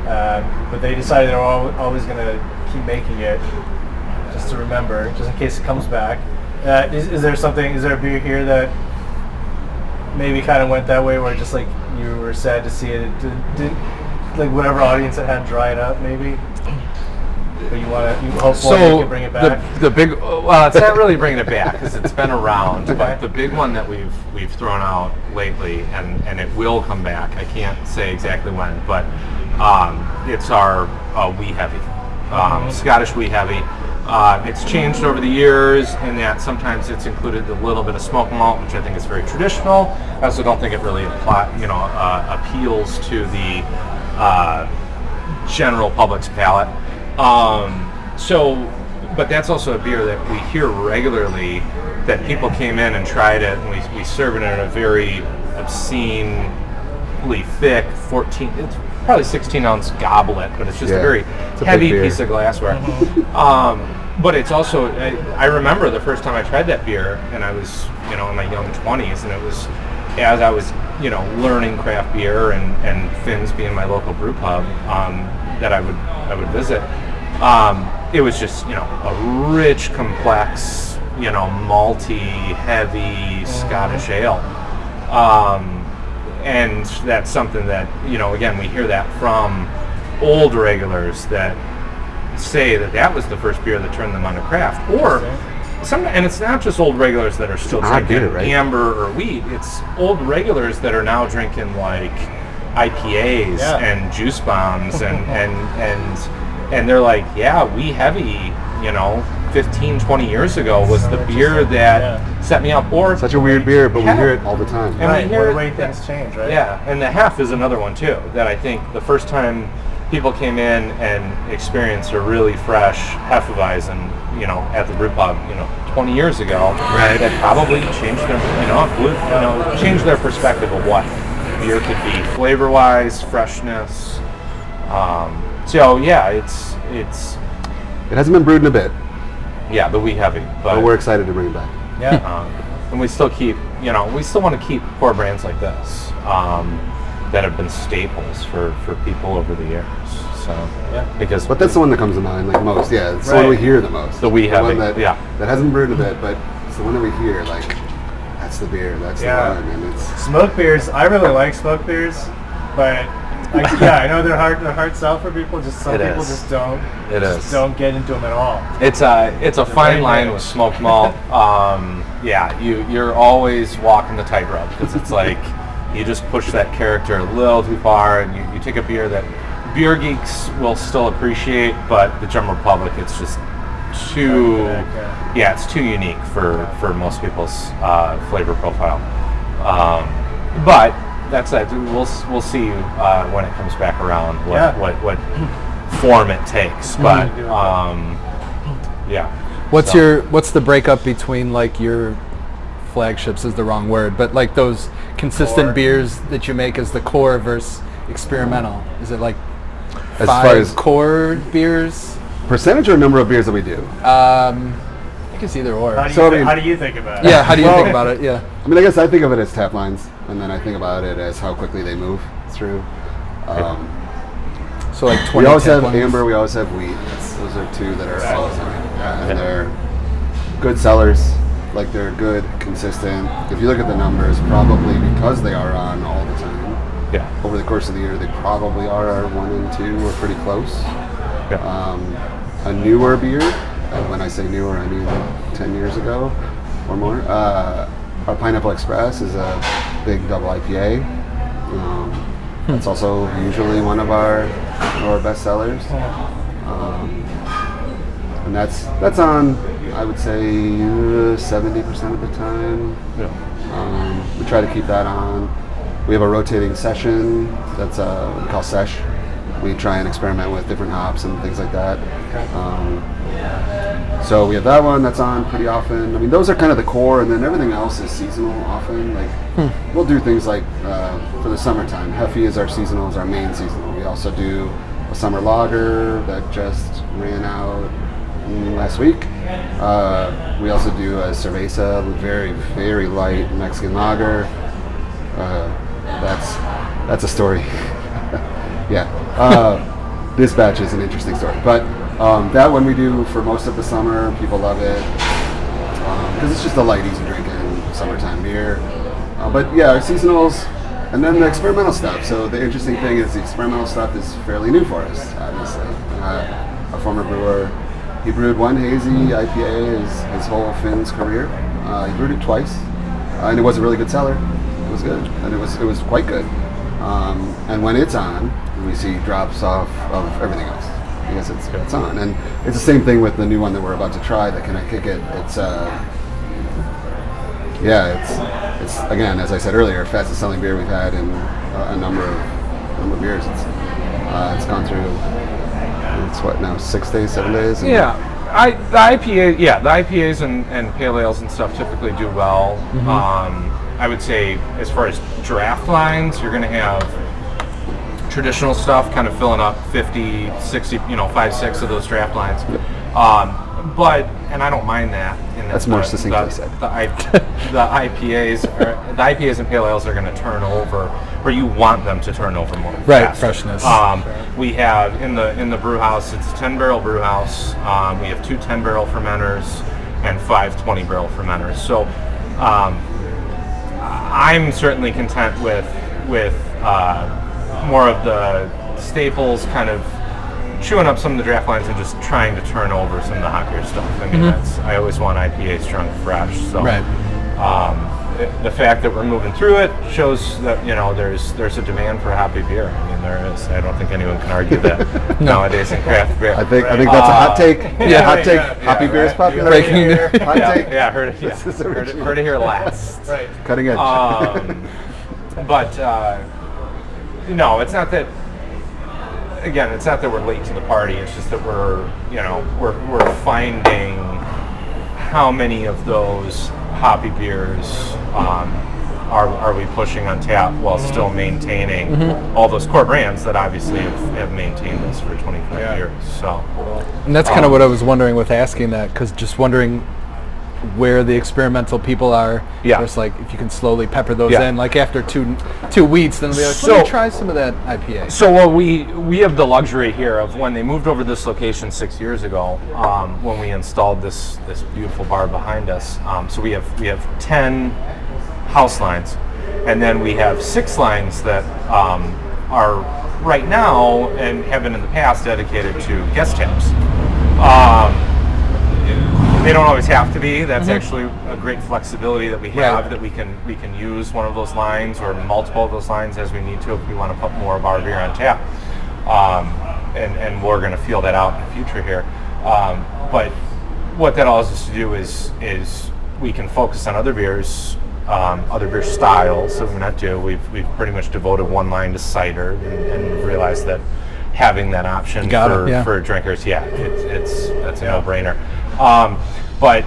Speaker 4: But they decided they were always going to keep making it, just to remember, just in case it comes back. Is there a beer here that maybe kind of went that way, where just like you were sad to see it, didn't, like whatever audience it had dried up maybe? But you hope you can bring it back?
Speaker 2: The big, well, it's not really bringing it back because it's been around, but the big one that we've thrown out lately, and it will come back, I can't say exactly when, but it's our Wee Heavy, Scottish Wee Heavy. It's changed over the years in that sometimes it's included a little bit of smoke malt, which I think is very traditional. I also don't think it really appeals to the general public's palate. But that's also a beer that we hear regularly, that people came in and tried it, and we serve it in a very obscenely thick 14, it's probably 16 ounce goblet, but it's just a very heavy piece of glassware. But it's also, I remember the first time I tried that beer, and I was, in my young 20s, and it was as I was, learning craft beer and Finn's being my local brew pub that I would visit. It was just, a rich, complex, malty, heavy Scottish ale. And that's something that, again, we hear that from old regulars that say that was the first beer that turned them on to craft. And it's not just old regulars that are still drinking amber or wheat. It's old regulars that are now drinking like IPAs and juice bombs and they're like, Wee Heavy, 15, 20 years ago was the beer that set me up. Or
Speaker 5: such a weird beer, but we hear it all the time.
Speaker 4: And we hear the way things change, right?
Speaker 2: Yeah, and the Hef is another one too, that I think the first time people came in and experienced a really fresh Hefeweizen, at the brew pub, 20 years ago, that probably changed their, changed their perspective of what beer could be flavor-wise, freshness.
Speaker 5: It hasn't been brewed in a bit.
Speaker 2: Yeah, the Wee Heavy,
Speaker 5: but we're excited to bring it back.
Speaker 2: Yeah, and we still keep, we still want to keep core brands like this that have been staples for people over the years. So
Speaker 5: but that's the one that comes to mind like most. Yeah, it's the one we hear the most.
Speaker 2: The Wee Heavy,
Speaker 5: that hasn't brewed in a bit, but it's the one that we hear like, that's the beer, that's the one. And it's
Speaker 4: smoke beers. I really like smoke beers, but I know they're hard sell for people. Just some people just don't. Don't get into them at all.
Speaker 2: It's a fine line with smoked malt. You're always walking the tightrope because it's like you just push that character a little too far, and you take a beer that beer geeks will still appreciate, but the general public, it's just too it's too unique for most people's flavor profile. But that's it. We'll see when it comes back around what form it takes. But
Speaker 3: what's the breakup between like your flagships is the wrong word, but like those consistent beers that you make as the core versus experimental? Is it like
Speaker 5: as
Speaker 3: 5
Speaker 5: far as
Speaker 3: core beers?
Speaker 5: Percentage or number of beers that we do?
Speaker 3: I guess either or.
Speaker 4: How do you think about it?
Speaker 3: Yeah, how do you think about it? Yeah.
Speaker 5: I mean, I guess I think of it as tap lines, and then I think about it as how quickly they move through.
Speaker 3: So like 20
Speaker 5: we always have
Speaker 3: lines.
Speaker 5: amber, we always have wheat. Those are two that are always and good sellers. Like they're good, consistent. If you look at the numbers, probably because they are on all the time.
Speaker 2: Yeah.
Speaker 5: Over the course of the year, they probably are our 1 and 2 or pretty close.
Speaker 2: Yeah.
Speaker 5: A newer beer, and when I say newer, I mean 10 years ago or more. Our Pineapple Express is a big double IPA. It's also usually one of our best sellers. And that's on, I would say, 70% of the time.
Speaker 2: Yeah.
Speaker 5: We try to keep that on. We have a rotating session that's what we call sesh. We try and experiment with different hops and things like that. So we have that one that's on pretty often. I mean, those are kind of the core, and then everything else is seasonal often. Like we'll do things like for the summertime, Heffy is our seasonal, is our main seasonal. We also do a summer lager that just ran out last week. We also do a cerveza, very, very light Mexican lager. That's a story. Yeah. This batch is an interesting story. But that one we do for most of the summer. People love it. Because it's just a light, easy drinking summertime beer. But yeah, our seasonals, and then the experimental stuff. So the interesting thing is the experimental stuff is fairly new for us, obviously. A former brewer, he brewed one hazy IPA his whole Finn's career. He brewed it twice, and it was a really good seller. It was good, and it was quite good. And when it's on, we see drops off of everything else. I guess it's on, and it's the same thing with the new one that we're about to try. The Can I Kick It? It's again, as I said earlier, fastest selling beer we've had in a number of years. It's gone through. It's what now, 6 days, 7 days?
Speaker 2: Yeah. The IPAs and pale ales and stuff typically do well. I would say as far as draft lines, you're going to have traditional stuff kind of filling up 50, 60, 5, 6 of those draft lines.
Speaker 5: Yep.
Speaker 2: And I don't mind that.
Speaker 5: That's more succinctly said.
Speaker 2: The IPAs and pale ales are going to turn over, or you want them to turn over more.
Speaker 3: Right,
Speaker 2: faster.
Speaker 3: freshness.
Speaker 2: We have in the brew house, it's a 10-barrel brew house. We have 2 10-barrel fermenters and 5 20-barrel fermenters. So I'm certainly content with more of the staples, kind of chewing up some of the draft lines and just trying to turn over some of the hoppier stuff. I mean, I always want IPAs drunk fresh. So
Speaker 3: right.
Speaker 2: The fact that we're moving through it shows that there's a demand for hoppy beer. I mean, there is. I don't think anyone can argue that nowadays in craft beer.
Speaker 5: I think that's a hot take. Hot take. Hoppy beer is popular.
Speaker 3: Breaking
Speaker 5: hot take.
Speaker 2: Yeah, heard it. Yeah, heard it here last.
Speaker 4: Right.
Speaker 5: Cutting edge.
Speaker 2: But no, it's not that. Again, it's not that we're late to the party. It's just that we're finding how many of those hoppy beers are we pushing on tap while still maintaining all those core brands that obviously have maintained this for 25 years. So,
Speaker 3: and that's kind of what I was wondering with asking that, because just wondering where the experimental people are.
Speaker 2: Yeah.
Speaker 3: It's like if you can slowly pepper those in, like after two wheats, then they'll be like, let me try some of that IPA.
Speaker 2: So we have the luxury here of when they moved over this location 6 years ago, when we installed this beautiful bar behind us. So we have 10 house lines, and then we have 6 lines that are right now and have been in the past dedicated to guest taps. They don't always have to be. That's actually a great flexibility that we have, that we can use one of those lines or multiple of those lines as we need to if we want to put more of our beer on tap. And we're going to feel that out in the future here. But what that allows us to do is we can focus on other beers, other beer styles. So we've pretty much devoted one line to cider, and realized that having that option for drinkers, that's a no-brainer. But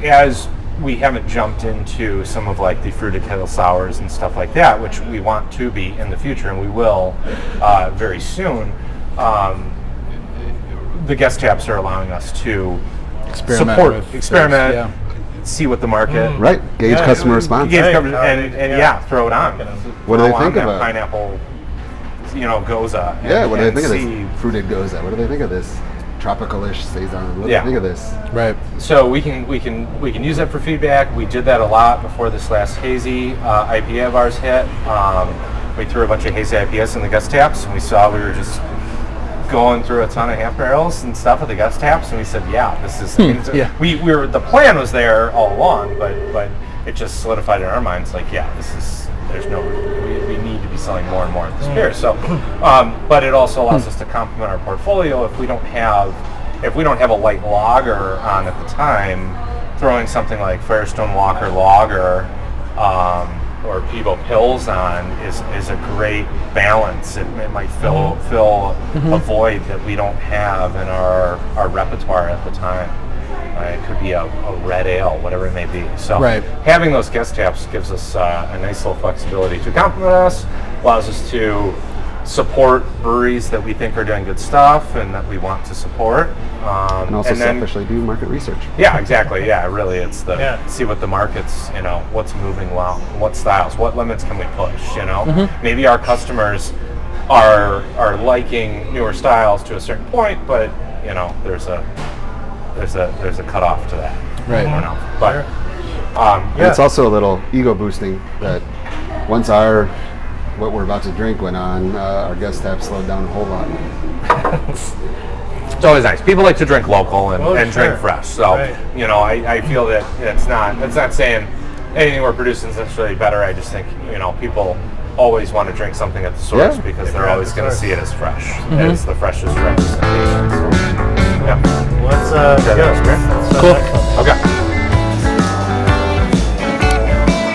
Speaker 2: as we haven't jumped into some of like the fruited kettle sours and stuff like that, which we want to be in the future, and we will very soon, the guest taps are allowing us to experiment, see what goes
Speaker 5: gauge customer response,
Speaker 2: and throw it on.
Speaker 5: What do they think of it?
Speaker 2: Pineapple, goza.
Speaker 5: What do they think of this fruited goza? What do they think of this? tropical-ish saison. What do
Speaker 2: Yeah.
Speaker 5: you think of this?
Speaker 3: Right.
Speaker 2: So we can use that for feedback. We did that a lot before this last hazy IPA of ours hit. We threw a bunch of hazy IPAs in the guest taps, and we saw we were just going through a ton of half barrels and stuff at the guest taps, and we said, yeah, this is.
Speaker 3: Yeah.
Speaker 2: We were the plan was there all along, but it just solidified in our minds, like, yeah, this is. There's no. We need to be selling more and more of this beer. So, but it also allows us to complement our portfolio if we don't have a light lager on at the time. Throwing something like Firestone Walker Lager or Pivo Pills on is a great balance. It might fill a void that we don't have in our repertoire at the time. It could be a red ale, whatever it may be. So having those guest taps gives us a nice little flexibility to complement us, allows us to support breweries that we think are doing good stuff and that we want to support.
Speaker 5: And also selfishly do market research.
Speaker 2: Yeah, exactly. Yeah, really, it's see what the market's, what's moving well, what styles, what limits can we push, Maybe our customers are liking newer styles to a certain point, but, there's a cutoff to that.
Speaker 3: Right.
Speaker 2: I don't know. But
Speaker 5: and it's also a little ego boosting that once what we're about to drink went on, our guest tap slowed down a whole lot.
Speaker 2: it's always nice. People like to drink local and
Speaker 4: sure.
Speaker 2: drink fresh. So I feel that it's not saying anything we're producing is necessarily better. I just think people always want to drink something at the source because they're always going to see it as fresh, as the freshest representation. So, yeah.
Speaker 4: Let's go.
Speaker 3: Cool.
Speaker 2: Okay.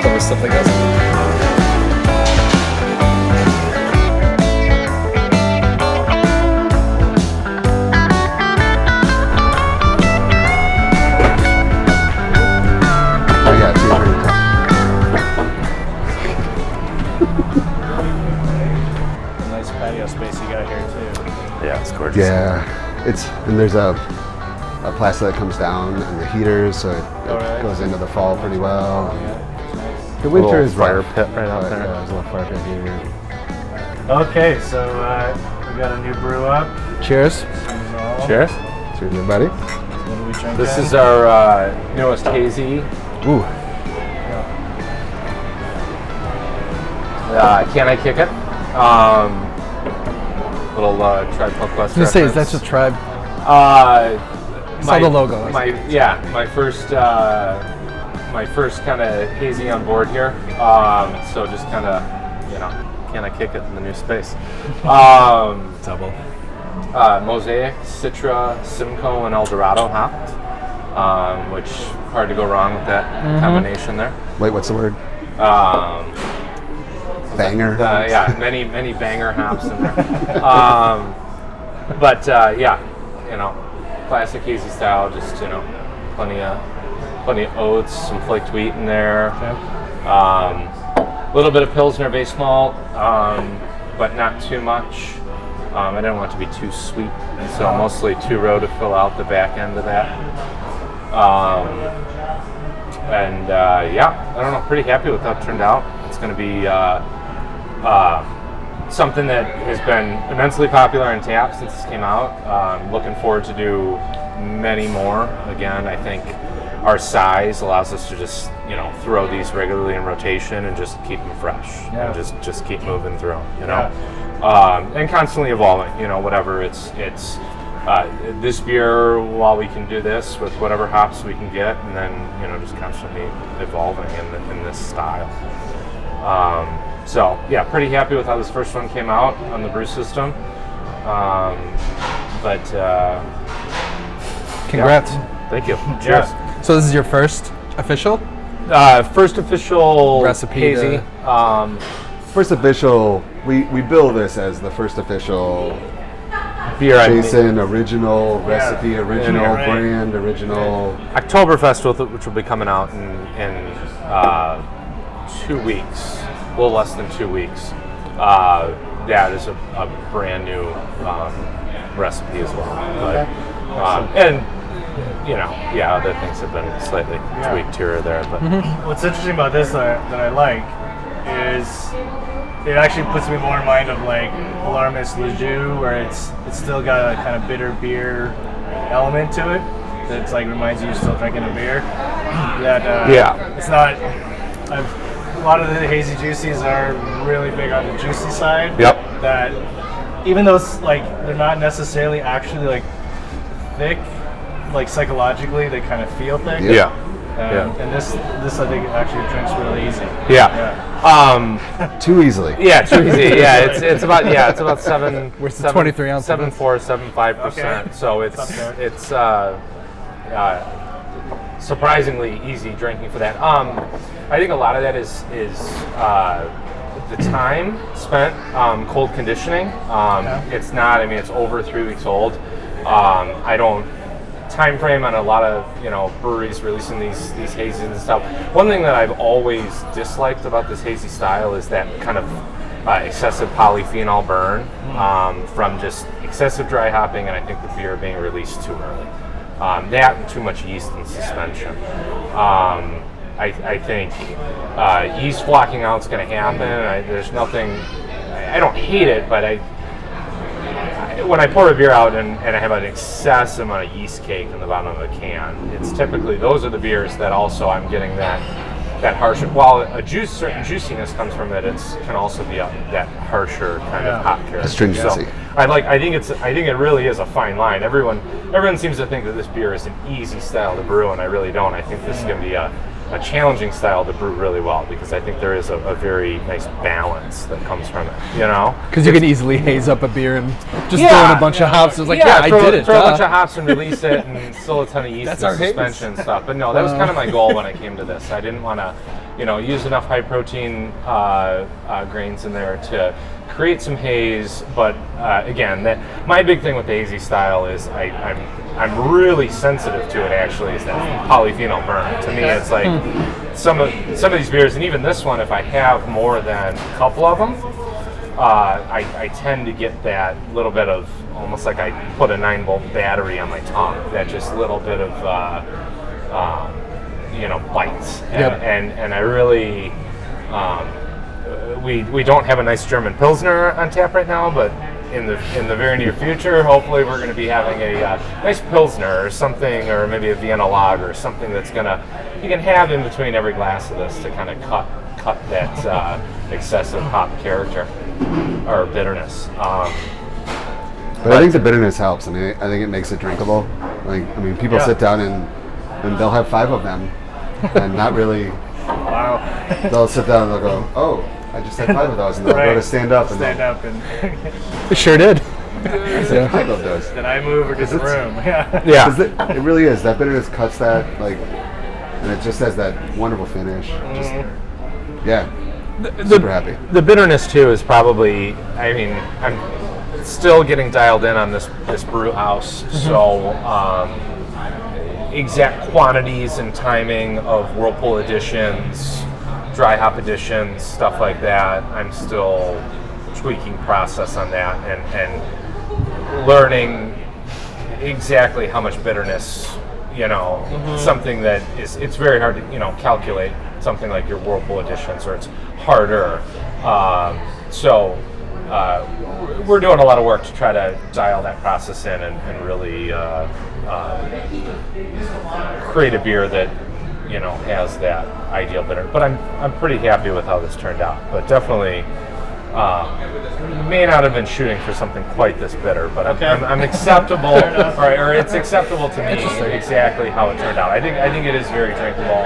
Speaker 3: That was something else.
Speaker 5: Oh yeah, two very tough.
Speaker 4: Nice patio space you got here too.
Speaker 2: Yeah, it's gorgeous.
Speaker 5: Yeah, and there's a plaster that comes down and the heaters, so it goes into the fall pretty well. The winter is
Speaker 2: fire
Speaker 5: rough,
Speaker 2: pit right out
Speaker 5: but,
Speaker 2: there.
Speaker 5: there's a little fire pit here.
Speaker 4: Okay, so we got a new brew up.
Speaker 3: Cheers.
Speaker 2: Cheers.
Speaker 5: Cheers, everybody.
Speaker 4: What are we drinking?
Speaker 2: This is our newest hazy.
Speaker 5: Ooh,
Speaker 2: Can I Kick It? Little Tribe Called Quest
Speaker 3: I was gonna say, is that
Speaker 2: reference.
Speaker 3: just Tribe?
Speaker 2: My
Speaker 3: the logo.
Speaker 2: My first kind of hazy on board here. So just kind of, can I kick it in the new space?
Speaker 3: Double.
Speaker 2: Mosaic, Citra, Simcoe, and Eldorado hopped, which hard to go wrong with that combination there.
Speaker 5: wait, what's the word? Banger.
Speaker 2: Many banger hops in there. Classic hazy style, just plenty of oats, some flaked wheat in there. A little bit of Pilsner base malt, but not too much. I didn't want it to be too sweet, so mostly 2-row to fill out the back end of that. I don't know, pretty happy with how it turned out. It's going to be something that has been immensely popular in tap since this came out. Looking forward to do many more. Again, I think our size allows us to just throw these regularly in rotation and just keep them fresh and just keep moving through them, and constantly evolving. Whatever it's this beer, while we can do this with whatever hops we can get, and then just constantly evolving in this style. So yeah, pretty happy with how this first one came out on the brew system.
Speaker 3: Congrats.
Speaker 2: Thank you. Cheers.
Speaker 3: So this is your first official?
Speaker 2: First official
Speaker 3: Recipe
Speaker 2: hazy.
Speaker 5: First official, we bill this as the first official
Speaker 2: Beer I
Speaker 5: Jason original recipe, original
Speaker 4: right.
Speaker 5: brand, original.
Speaker 2: Oktoberfest, which will be coming out in 2 weeks, a little less than 2 weeks. That is a brand new recipe as well. But, other things have been slightly tweaked here or there. But
Speaker 4: What's interesting about this that I like is it actually puts me more in mind of like Alarmis Lejeune, where it's still got a kind of bitter beer element to it that's like reminds you you're still drinking a beer. That it's not. A lot of the hazy juicies are really big on the juicy side.
Speaker 2: Yep.
Speaker 4: That even though it's like they're not necessarily actually like thick, like psychologically they kind of feel thick.
Speaker 2: Yeah.
Speaker 4: And this I think actually drinks really easy.
Speaker 2: Yeah.
Speaker 5: Too easily.
Speaker 2: Yeah, too easy. Yeah, it's about
Speaker 3: 23 ounce?
Speaker 2: 7.5%.
Speaker 4: Okay.
Speaker 2: So it's surprisingly easy drinking for that. I think a lot of that is the time spent cold conditioning. It's not. I mean, it's over 3 weeks old. I don't. Time frame on a lot of breweries releasing these hazies and stuff. One thing that I've always disliked about this hazy style is that kind of excessive polyphenol burn from just excessive dry hopping, and I think the beer being released too early. That and too much yeast in suspension. I think yeast flocking out is going to happen. There's nothing. I don't hate it, but when I pour a beer out and I have an excessive amount of yeast cake in the bottom of the can, it's typically those are the beers that also I'm getting that harsher. While certain juiciness comes from it, it can also be that harsher kind of hop character.
Speaker 5: Astringency.
Speaker 2: So I think it really is a fine line. Everyone seems to think that this beer is an easy style to brew, and I really don't. I think this is going to be a challenging style to brew really well, because I think there is a very nice balance that comes from it,
Speaker 3: Because you can easily haze up a beer and just throw in a bunch of hops. It's like, I did it.
Speaker 2: Throw a bunch of hops and release it, and still a ton of yeast
Speaker 3: That's
Speaker 2: and
Speaker 3: our haze.
Speaker 2: suspension and stuff. But no, that was kind of my goal when I came to this. I didn't want to, use enough high protein grains in there to create some haze. But again, my big thing with the hazy style is I'm really sensitive to it. Actually, is that polyphenol burn. To me, it's like some of these beers, and even this one, if I have more than a couple of them, I tend to get that little bit of almost like I put a 9-volt battery on my tongue. That just little bit of bites, and I really we don't have a nice German Pilsner on tap right now, but in the very near future, hopefully we're going to be having a nice Pilsner or something, or maybe a Vienna Lager or something that's you can have in between every glass of this to kind of cut that excessive hop character or bitterness.
Speaker 5: But I think the bitterness helps. I mean, I think it makes it drinkable. People sit down and they'll have 5 of them, and not really.
Speaker 4: Wow.
Speaker 5: They'll sit down and they'll go, "Oh, I just had 5 of those," and they'll go to stand up.
Speaker 3: It sure did.
Speaker 5: I love those.
Speaker 4: Then I move or get the room.
Speaker 2: Yeah.
Speaker 5: 'Cause it really is. That bitterness cuts that, and it just has that wonderful finish. Super happy.
Speaker 2: The bitterness too is probably. I mean, I'm still getting dialed in on this brew house, so exact quantities and timing of Whirlpool editions, dry hop editions, stuff like that. I'm still tweaking process on that and learning exactly how much bitterness, something that it's very hard to, calculate something like your Whirlpool editions, or it's harder. So we're doing a lot of work to try to dial that process in and really create a beer that has that ideal bitter. But I'm pretty happy with how this turned out. But definitely may not have been shooting for something quite this bitter, but I'm acceptable, or it's acceptable to me exactly how it turned out. I think it is very drinkable,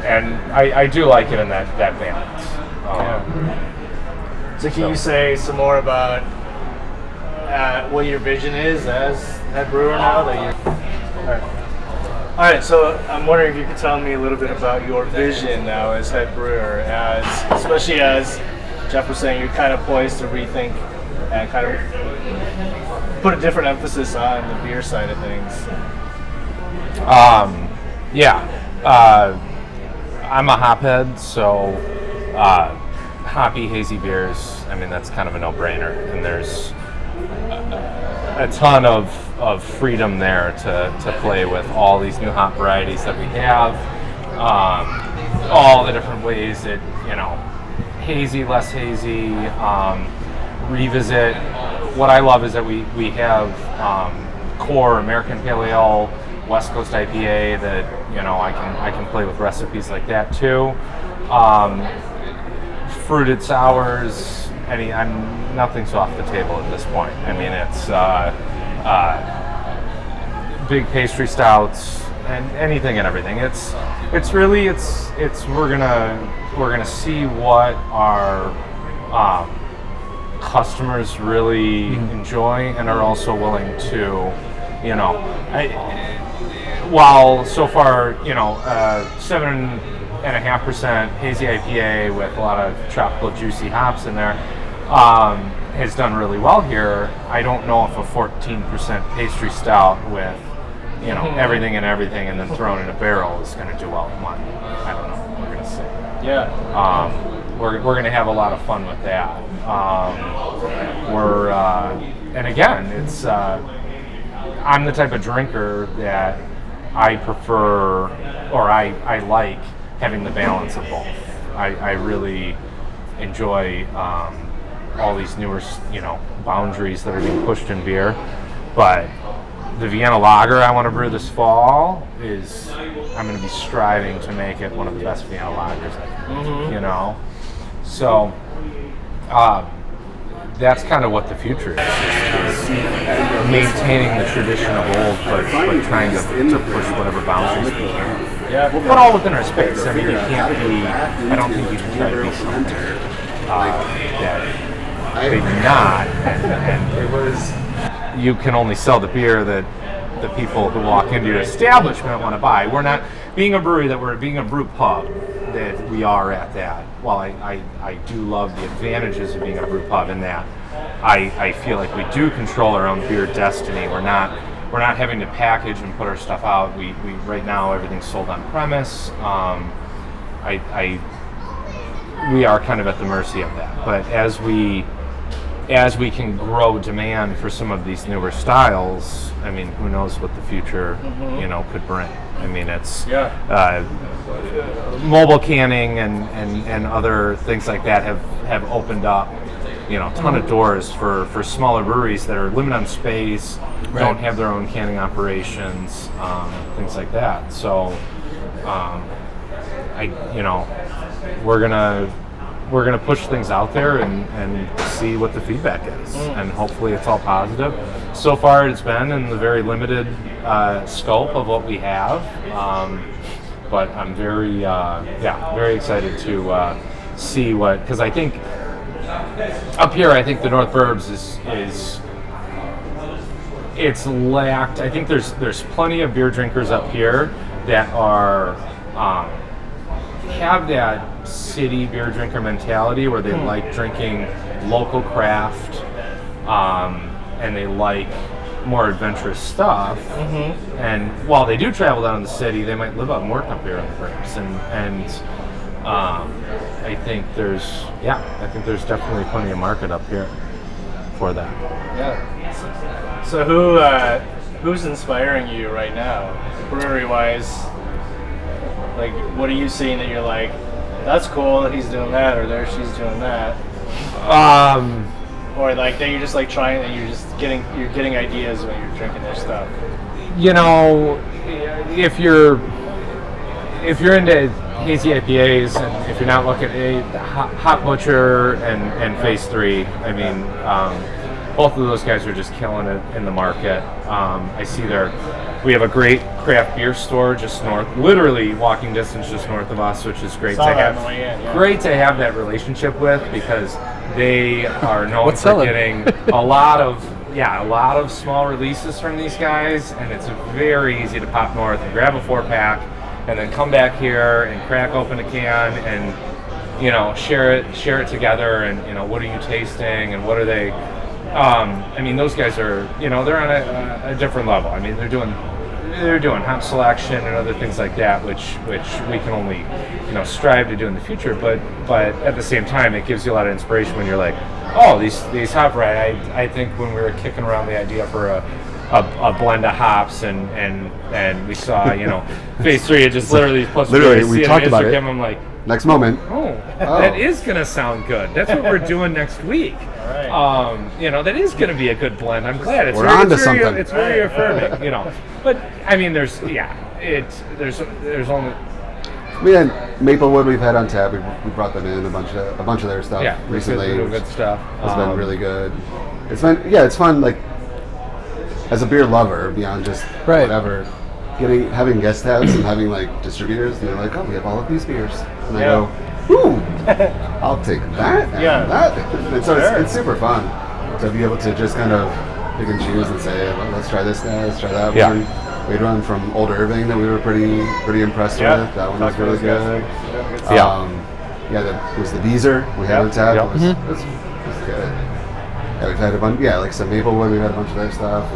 Speaker 2: and I do like it in that balance.
Speaker 4: So can you say some more about what your vision is as head brewer now? All right, so I'm wondering if you could tell me a little bit about your vision now as head brewer, especially as Jeff was saying, you're kind of poised to rethink and kind of put a different emphasis on the beer side of things.
Speaker 2: I'm a hophead, so hoppy, hazy beers, I mean, that's kind of a no-brainer. And there's a ton of freedom there to play with all these new hop varieties that we have, all the different ways that, hazy, less hazy, revisit what I love is that we have core American Pale Ale, West Coast IPA that I can play with recipes like that too. Fruited sours, nothing's off the table at this point. I mean, it's big pastry stouts and anything and everything. It's really we're gonna see what our customers really enjoy and are also willing to, while so far 7.5% hazy IPA with a lot of tropical juicy hops in there has done really well here. I don't know if a 14% pastry stout with everything and then thrown in a barrel is going to do well in wine. I don't know. We're going to see.
Speaker 4: Yeah.
Speaker 2: We're going to have a lot of fun with that. And again, it's I'm the type of drinker that I prefer, or I like having the balance of both. I really enjoy all these newer, boundaries that are being pushed in beer. But the Vienna Lager I want to brew this fall I'm going to be striving to make it one of the best Vienna Lagers, So that's kind of what the future is maintaining the tradition of old, but trying to push whatever boundaries we can.
Speaker 4: Yeah.
Speaker 2: But all within our space. I mean, I don't think you can try to be something that maybe not. And you can only sell the beer that the people who walk into your establishment want to buy. We're not being a brewery we're being a brew pub that we are at that. While I do love the advantages of being a brew pub in that I feel like we do control our own beer destiny. We're not having to package and put our stuff out. We right now everything's sold on premise. We are kind of at the mercy of that. But as we can grow demand for some of these newer styles, I mean, who knows what the future, could bring. I mean, it's mobile canning and other things like that have opened up, a ton of doors for smaller breweries that are limited on space, don't have their own canning operations, things like that. So, we're gonna push things out there and see what the feedback is, and hopefully it's all positive. So far, it's been in the very limited scope of what we have, but I'm very excited to see because I think up here, I think the North Burbs is it's lacked. I think there's plenty of beer drinkers up here that are have that city beer drinker mentality where they like drinking local craft, and they like more adventurous stuff. And while they do travel down to the city, they might live up and work up here in the Burbs. And I think there's definitely plenty of market up here for that.
Speaker 4: Yeah. So who's inspiring you right now, brewery wise? Like, what are you seeing that you're like, that's cool that he's doing that, or there she's doing that? Or like that you're just like trying, and you're getting ideas when you're drinking their stuff.
Speaker 2: If you're into hazy IPAs, and if you're not looking at Hot Butcher and Phase 3, I mean, both of those guys are just killing it in the market. I see we have a great craft beer store just north, literally walking distance just north of us, which is great to have. Great to have that relationship with, because they are known for getting a lot of small releases from these guys, and it's very easy to pop north and grab a 4-pack, and then come back here and crack open a can and share it together. And what are you tasting, and what are they? I mean, those guys are, they're on a different level. I mean, they're doing hop selection and other things like that, which we can only, strive to do in the future. But at the same time, it gives you a lot of inspiration when you're like, oh, these hop varieties. I think when we were kicking around the idea for a
Speaker 1: a blend of hops, and we saw, phase 3. It just literally plus
Speaker 5: Literally,
Speaker 1: see
Speaker 5: we
Speaker 1: it on
Speaker 5: talked about it.
Speaker 1: Instagram, I'm like,
Speaker 5: Next moment.
Speaker 1: that is gonna sound good. That's what we're doing next week.
Speaker 4: Right.
Speaker 1: That is gonna be a good blend. I'm glad.
Speaker 5: We're onto something.
Speaker 1: It's very affirming, But I mean, there's only.
Speaker 5: We had Maplewood. We've had on tap. We brought them in a bunch of their stuff recently.
Speaker 1: Good stuff.
Speaker 5: It's been really good. It's fun. Like as a beer lover, beyond just whatever, having guest tabs and having like distributors, and they're like, oh, we have all of these beers, and I go, ooh, I'll take that and that. And so it's super fun to be able to just kind of pick and choose and say, well, let's try this guy, let's try that one. We had one from Old Irving that we were pretty impressed with. That one was really good. That was the Beezer we had on tap. It was good. Yeah, we've had a bunch. Yeah, like some Maplewood. We've had a bunch of their stuff.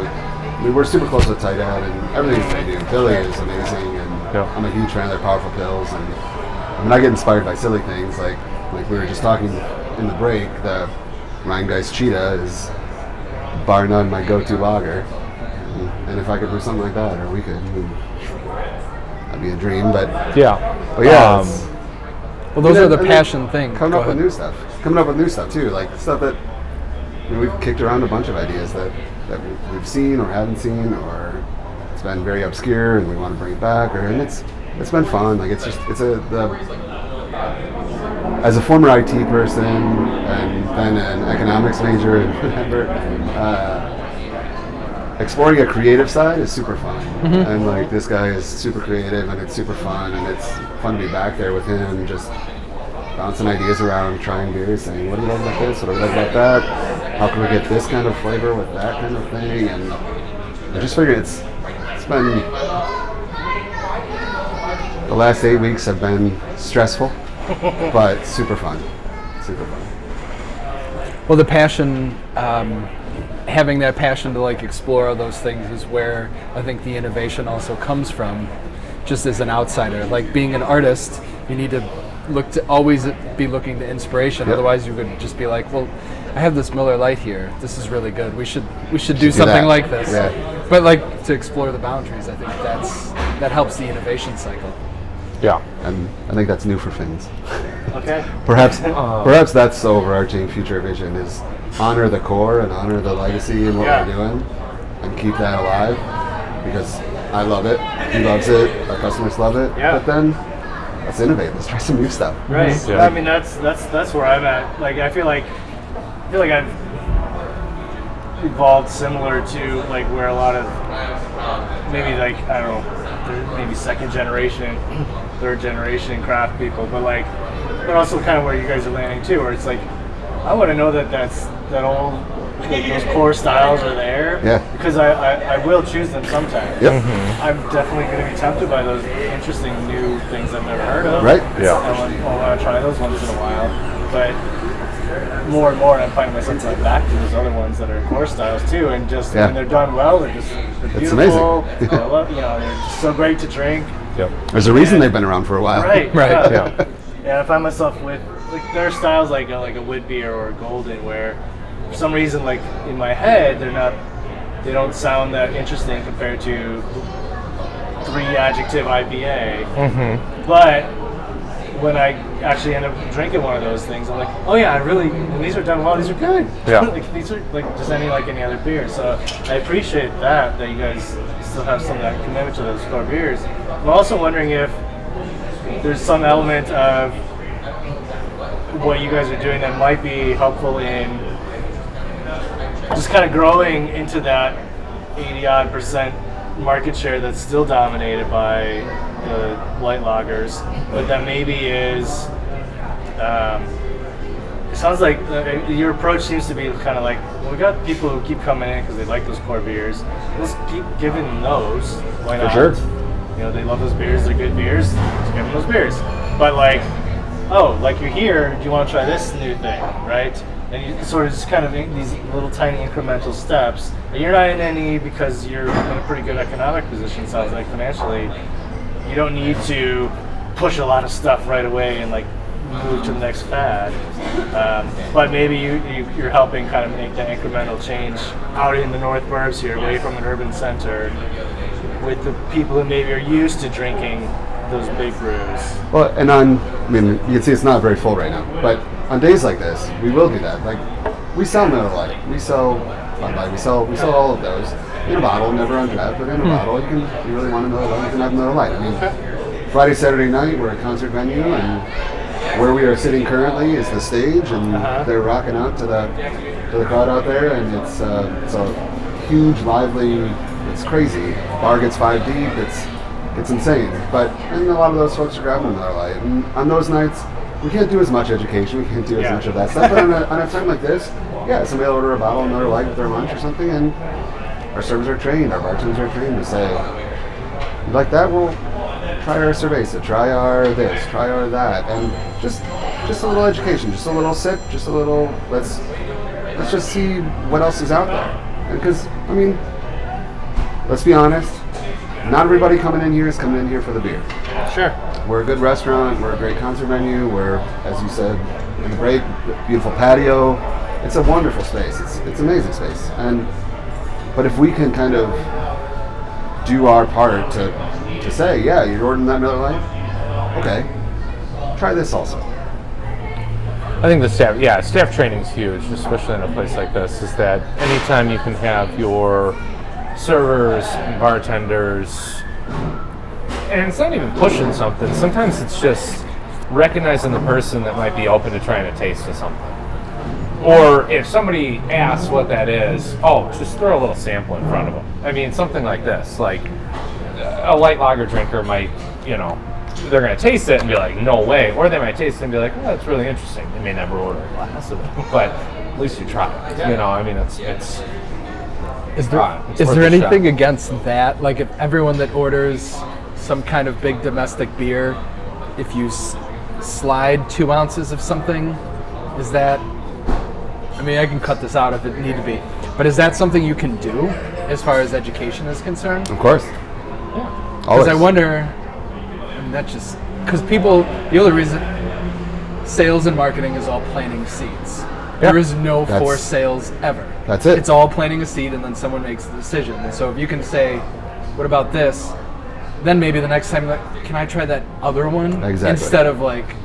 Speaker 5: We were super close with Tight Ad and everything they do. Philly is amazing, and I'm a huge fan of their powerful pills. And I mean, I get inspired by silly things like we were just talking in the break. The Rheingeist Cheetah is bar none my go-to lager. And if I could do something like that, or we could, that'd be a dream. But well,
Speaker 3: those are the passion things.
Speaker 5: Coming up with new stuff too, like stuff that we've kicked around a bunch of ideas that we've seen or haven't seen, or it's been very obscure and we want to bring it back, and it's been fun. Like as a former IT person and then an economics major and whatever. Exploring a creative side is super fun, and like this guy is super creative, and it's super fun, and it's fun to be back there with him, just bouncing ideas around, trying beers, saying, what do you like about this? What do you like about that? How can we get this kind of flavor with that kind of thing? And I just figured it's been, the last 8 weeks have been stressful, but super fun.
Speaker 3: Well, the passion, having that passion to like explore all those things is where I think the innovation also comes from, just as an outsider. Like being an artist, you need to always be looking to inspiration. Otherwise you would just be like, well, I have this Miller Lite here. This is really good. We should do something like this.
Speaker 5: Yeah.
Speaker 3: But like to explore the boundaries, I think that helps the innovation cycle.
Speaker 1: Yeah.
Speaker 5: And I think that's new for Finns.
Speaker 4: Okay.
Speaker 5: Perhaps that's the overarching future vision is honor the core and honor the legacy and what we're doing and keep that alive, because I love it, he loves it, our customers love it, but then let's innovate, let's try some new stuff.
Speaker 4: Right. I mean that's where I'm at. Like I feel like I've evolved similar to like where a lot of maybe like I don't know, maybe second generation, third generation craft people, but also kind of where you guys are landing too, where it's like I want to know that all those core styles are there, because I will choose them sometime. I'm definitely going to be tempted by those interesting new things I've never heard of.
Speaker 5: Right.
Speaker 4: I want to try those once in a while, but more and more I'm finding myself going back to those other ones that are core styles too, and just when they're done well, they're beautiful.
Speaker 5: It's amazing.
Speaker 4: I love, they're just so great to drink.
Speaker 5: There's a reason they've been around for a while.
Speaker 4: Right. Yeah. And I find myself with like there are styles like a wood beer or a golden where for some reason like in my head they don't sound that interesting compared to 3-adjective IPA. But when I actually end up drinking one of those things, I'm like, oh yeah, when these are done well, these are good. Like these are like just any other beer. So I appreciate that you guys still have some of that commitment to those core beers. I'm also wondering if there's some element of what you guys are doing that might be helpful in just kind of growing into that 80-odd% market share that's still dominated by the light lagers, but that maybe is it sounds like your approach seems to be kind of like, well, we got people who keep coming in because they like those core beers, let's keep giving them those. Why not?
Speaker 5: For sure.
Speaker 4: They love those beers, they're good beers, let's give them those beers. But like, oh, like you're here, do you want to try this new thing, right? And you sort of just kind of make these little tiny incremental steps. And you're not in any, because you're in a pretty good economic position, sounds like financially, you don't need to push a lot of stuff right away and like move to the next fad. But maybe you're helping kind of make the incremental change out in the North Burbs here, away from an urban center, with the people who maybe are used to drinking those big brews.
Speaker 5: Well, and you can see it's not very full right now, but on days like this, we will do that. Like, we sell Miller Lite, we sell Bud Light, we sell all of those in a bottle, never on draft, but in a bottle. You really want to Miller Lite, you can have Miller Lite. I mean, Friday, Saturday night, we're at a concert venue, and where we are sitting currently is the stage, and they're rocking out to the crowd out there, and it's a huge, lively. It's crazy. Bar gets 5 deep. It's insane. And a lot of those folks are grabbing a Miller Lite. And on those nights, we can't do as much education. We can't do as much of that stuff. But on a time like this, somebody will order a bottle of Miller Lite with their lunch or something, and our servers are trained, our bartenders are trained to say, "You like that? Well, try our cerveza, try our this, try our that," and just a little education, just a little sip, just a little. Let's just see what else is out there. Because I mean, let's be honest, not everybody coming in here is coming in here for the beer.
Speaker 4: Sure.
Speaker 5: We're a good restaurant, we're a great concert venue, we're, as you said, in a great, beautiful patio. It's a wonderful space, it's an amazing space. But if we can kind of do our part to say, yeah, you're ordering that Miller Lite? Okay, try this also.
Speaker 1: I think the staff training is huge, especially in a place like this, is that anytime you can have your servers and bartenders, and it's not even pushing something, sometimes it's just recognizing the person that might be open to trying a taste of something. Or if somebody asks what that is, just throw a little sample in front of them. I mean, something like this, like a light lager drinker might, they're going to taste it and be like, no way. Or they might taste it and be like, oh, that's really interesting. They may never order a glass of it, but at least you try it. I mean, it's
Speaker 3: Is there anything against that? Like, if everyone that orders some kind of big domestic beer, if you slide 2 ounces of something, is that? I mean, I can cut this out if it need to be, but is that something you can do as far as education is concerned?
Speaker 5: Of course.
Speaker 3: Yeah. Because I wonder. I mean, that's just because people. The only reason sales and marketing is all planting seeds. There is no forced sales ever.
Speaker 5: That's it.
Speaker 3: It's all planting a seed, and then someone makes the decision. And so if you can say, what about this? Then maybe the next time, can I try that other one?
Speaker 5: Exactly.
Speaker 3: Instead of like,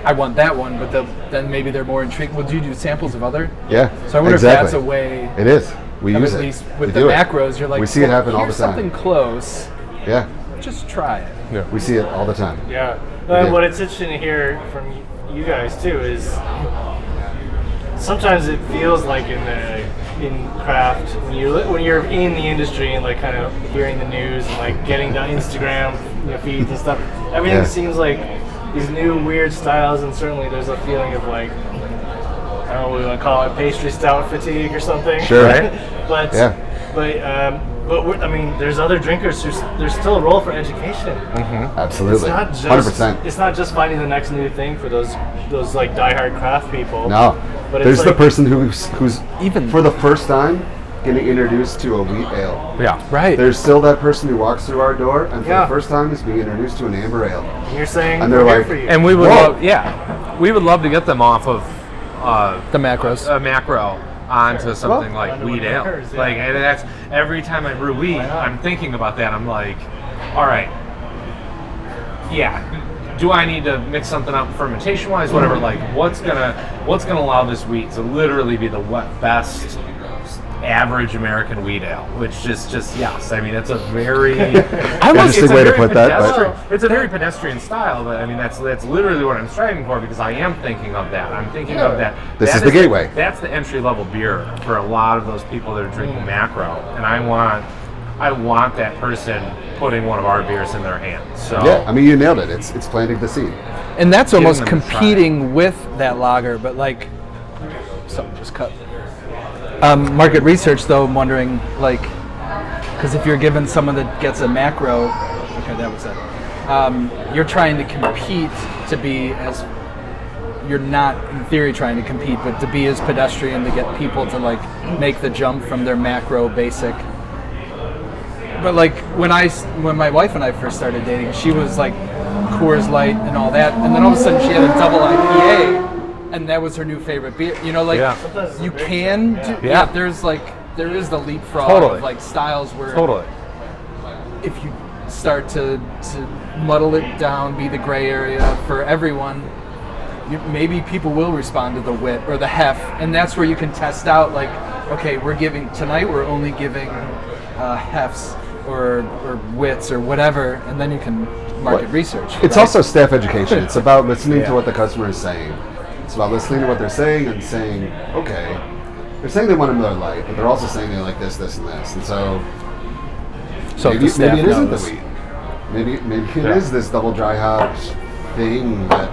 Speaker 3: I want that one, but then maybe they're more intrigued. Well, do you do samples of other?
Speaker 5: Yeah,
Speaker 3: so I wonder if that's a way.
Speaker 5: It is. We use
Speaker 3: at
Speaker 5: it.
Speaker 3: least with the macros, you're like,
Speaker 5: we see it happen all the time.
Speaker 3: Something close.
Speaker 5: Yeah.
Speaker 3: Just try it.
Speaker 5: Yeah. We see it all the time.
Speaker 4: Yeah. What it's interesting to hear from you guys too is sometimes it feels like in craft when you're in the industry and like kind of hearing the news and like getting the Instagram feeds and stuff, everything seems like these new weird styles, and certainly there's a feeling of like, I don't know what we want to call it, pastry stout fatigue or something.
Speaker 5: Sure.
Speaker 4: Right? But I mean, there's other drinkers there's still a role for education.
Speaker 5: Mm-hmm. Absolutely.
Speaker 4: It's not just
Speaker 5: 100%.
Speaker 4: It's not just finding the next new thing for those like diehard craft people.
Speaker 5: No.
Speaker 4: But
Speaker 5: there's
Speaker 4: it's
Speaker 5: the person who's even for the first time getting introduced to a wheat ale.
Speaker 1: Yeah.
Speaker 3: Right.
Speaker 5: There's still that person who walks through our door and for the first time is being introduced to an amber ale.
Speaker 4: And you're saying,
Speaker 5: and they're like,
Speaker 4: for you.
Speaker 1: And we would we would love to get them off of
Speaker 3: the macros.
Speaker 1: A macro onto something like wheat ale. Like, and that's every time I brew wheat, I'm thinking about that. I'm like, all right, do I need to mix something up fermentation wise, whatever? Like, what's gonna allow this wheat to literally be the best average American wheat ale? Which just yes, I mean it's a very
Speaker 5: interesting way to put that.
Speaker 1: It's a very pedestrian style, but I mean that's literally what I'm striving for, because I am thinking of that. I'm thinking of that.
Speaker 5: This is the gateway.
Speaker 1: That's the entry level beer for a lot of those people that are drinking macro, and I want that person putting one of our beers in their hands. So
Speaker 5: yeah, I mean you nailed it. It's planting the seed.
Speaker 3: And that's almost competing with that lager, but like something just cut. Market research, though, I'm wondering, like, because if you're given someone that gets a macro, okay, that was it. You're trying to compete to be as, you're not in theory trying to compete, but to be as pedestrian to get people to like make the jump from their macro basic But like when my wife and I first started dating, she was like Coors Light and all that, and then all of a sudden she had a double IPA, and that was her new favorite beer. You know, like you can, there is the leapfrog of like styles where if you start to muddle it down, be the gray area for everyone, maybe people will respond to the wit or the hef, and that's where you can test out like, okay, we're only giving hefs or wits or whatever, and then you can market research.
Speaker 5: It's also staff education. It's about listening to what the customer is saying. It's about listening to what they're saying and saying, okay, they're saying they want a Miller Lite, but they're also saying they like this, this, and this, and so maybe it isn't the wheat. Maybe it is this double dry hop thing that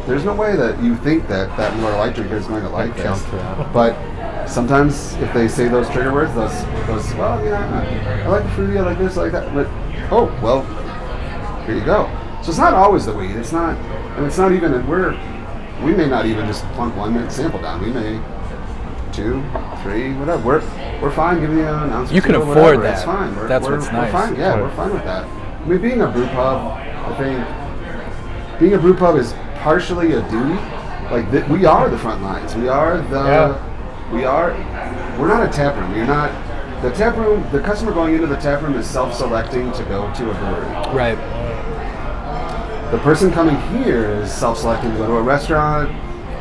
Speaker 5: there's no way that you think that Miller Lite drinker is going to like this. But sometimes if they say those trigger words, those well, I like fruity, I like this, I like that. But oh, well, here you go. So it's not always the wheat. It's not, and it's not even. And we may not even just plunk 1 minute sample down. We may 2, 3, whatever. We're fine giving you an ounce.
Speaker 3: You can afford
Speaker 5: whatever.
Speaker 3: that.
Speaker 5: It's fine.
Speaker 3: That's what's nice.
Speaker 5: We're fine. Yeah, we're fine with that. I mean, being a brew pub, I think being a brew pub is partially a duty. Like we are the front lines. We are the. We're not a tap room. You're not. The tap room. The customer going into the tap room is self-selecting to go to a brewery.
Speaker 3: Right.
Speaker 5: The person coming here is self-selecting to go to a restaurant,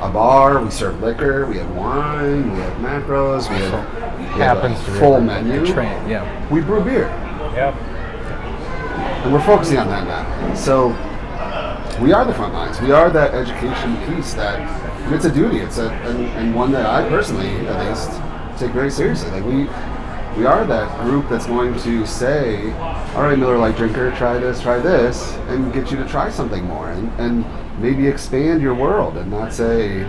Speaker 5: a bar. We serve liquor. We have wine. We have macros. We have a full menu. We brew beer.
Speaker 4: Yep.
Speaker 5: And we're focusing on that now. So we are the front lines. We are that education piece that, and it's a duty. It's and one that I personally, at least, take very seriously. Like we are that group that's going to say, all right, Miller Lite drinker, try this, and get you to try something more, and maybe expand your world, and not say,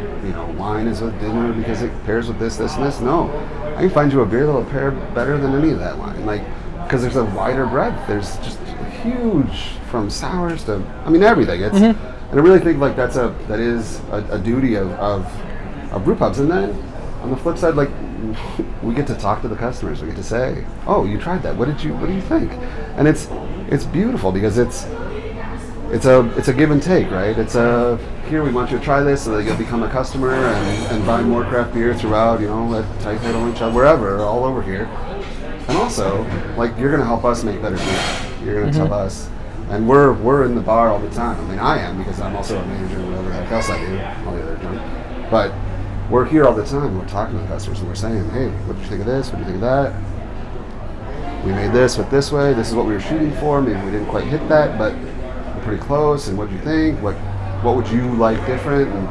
Speaker 5: wine is with dinner because it pairs with this, and this. No, I can find you a beer that'll pair better than any of that wine. Like, because there's a wider breadth. There's just huge, from sours to, everything. It's, and I really think like that is a duty of brew pubs. And then on the flip side, like, we get to talk to the customers. We get to say, "Oh, you tried that. What do you think?" And it's beautiful because it's a give and take, right? It's here we want you to try this so that you'll become a customer and buy more craft beer throughout, at Typehead, Orange Shop, wherever, all over here. And also, like, you're going to help us make better beer. You're going to tell us. And we're in the bar all the time. I am, because I'm also a manager and whatever the heck else I do, all the other junk. But we're here all the time. We're talking to the customers and we're saying, hey, what do you think of this? What do you think of that? We made this with this way. This is what we were shooting for. Maybe we didn't quite hit that, but we're pretty close. And what do you think? What would you like different? And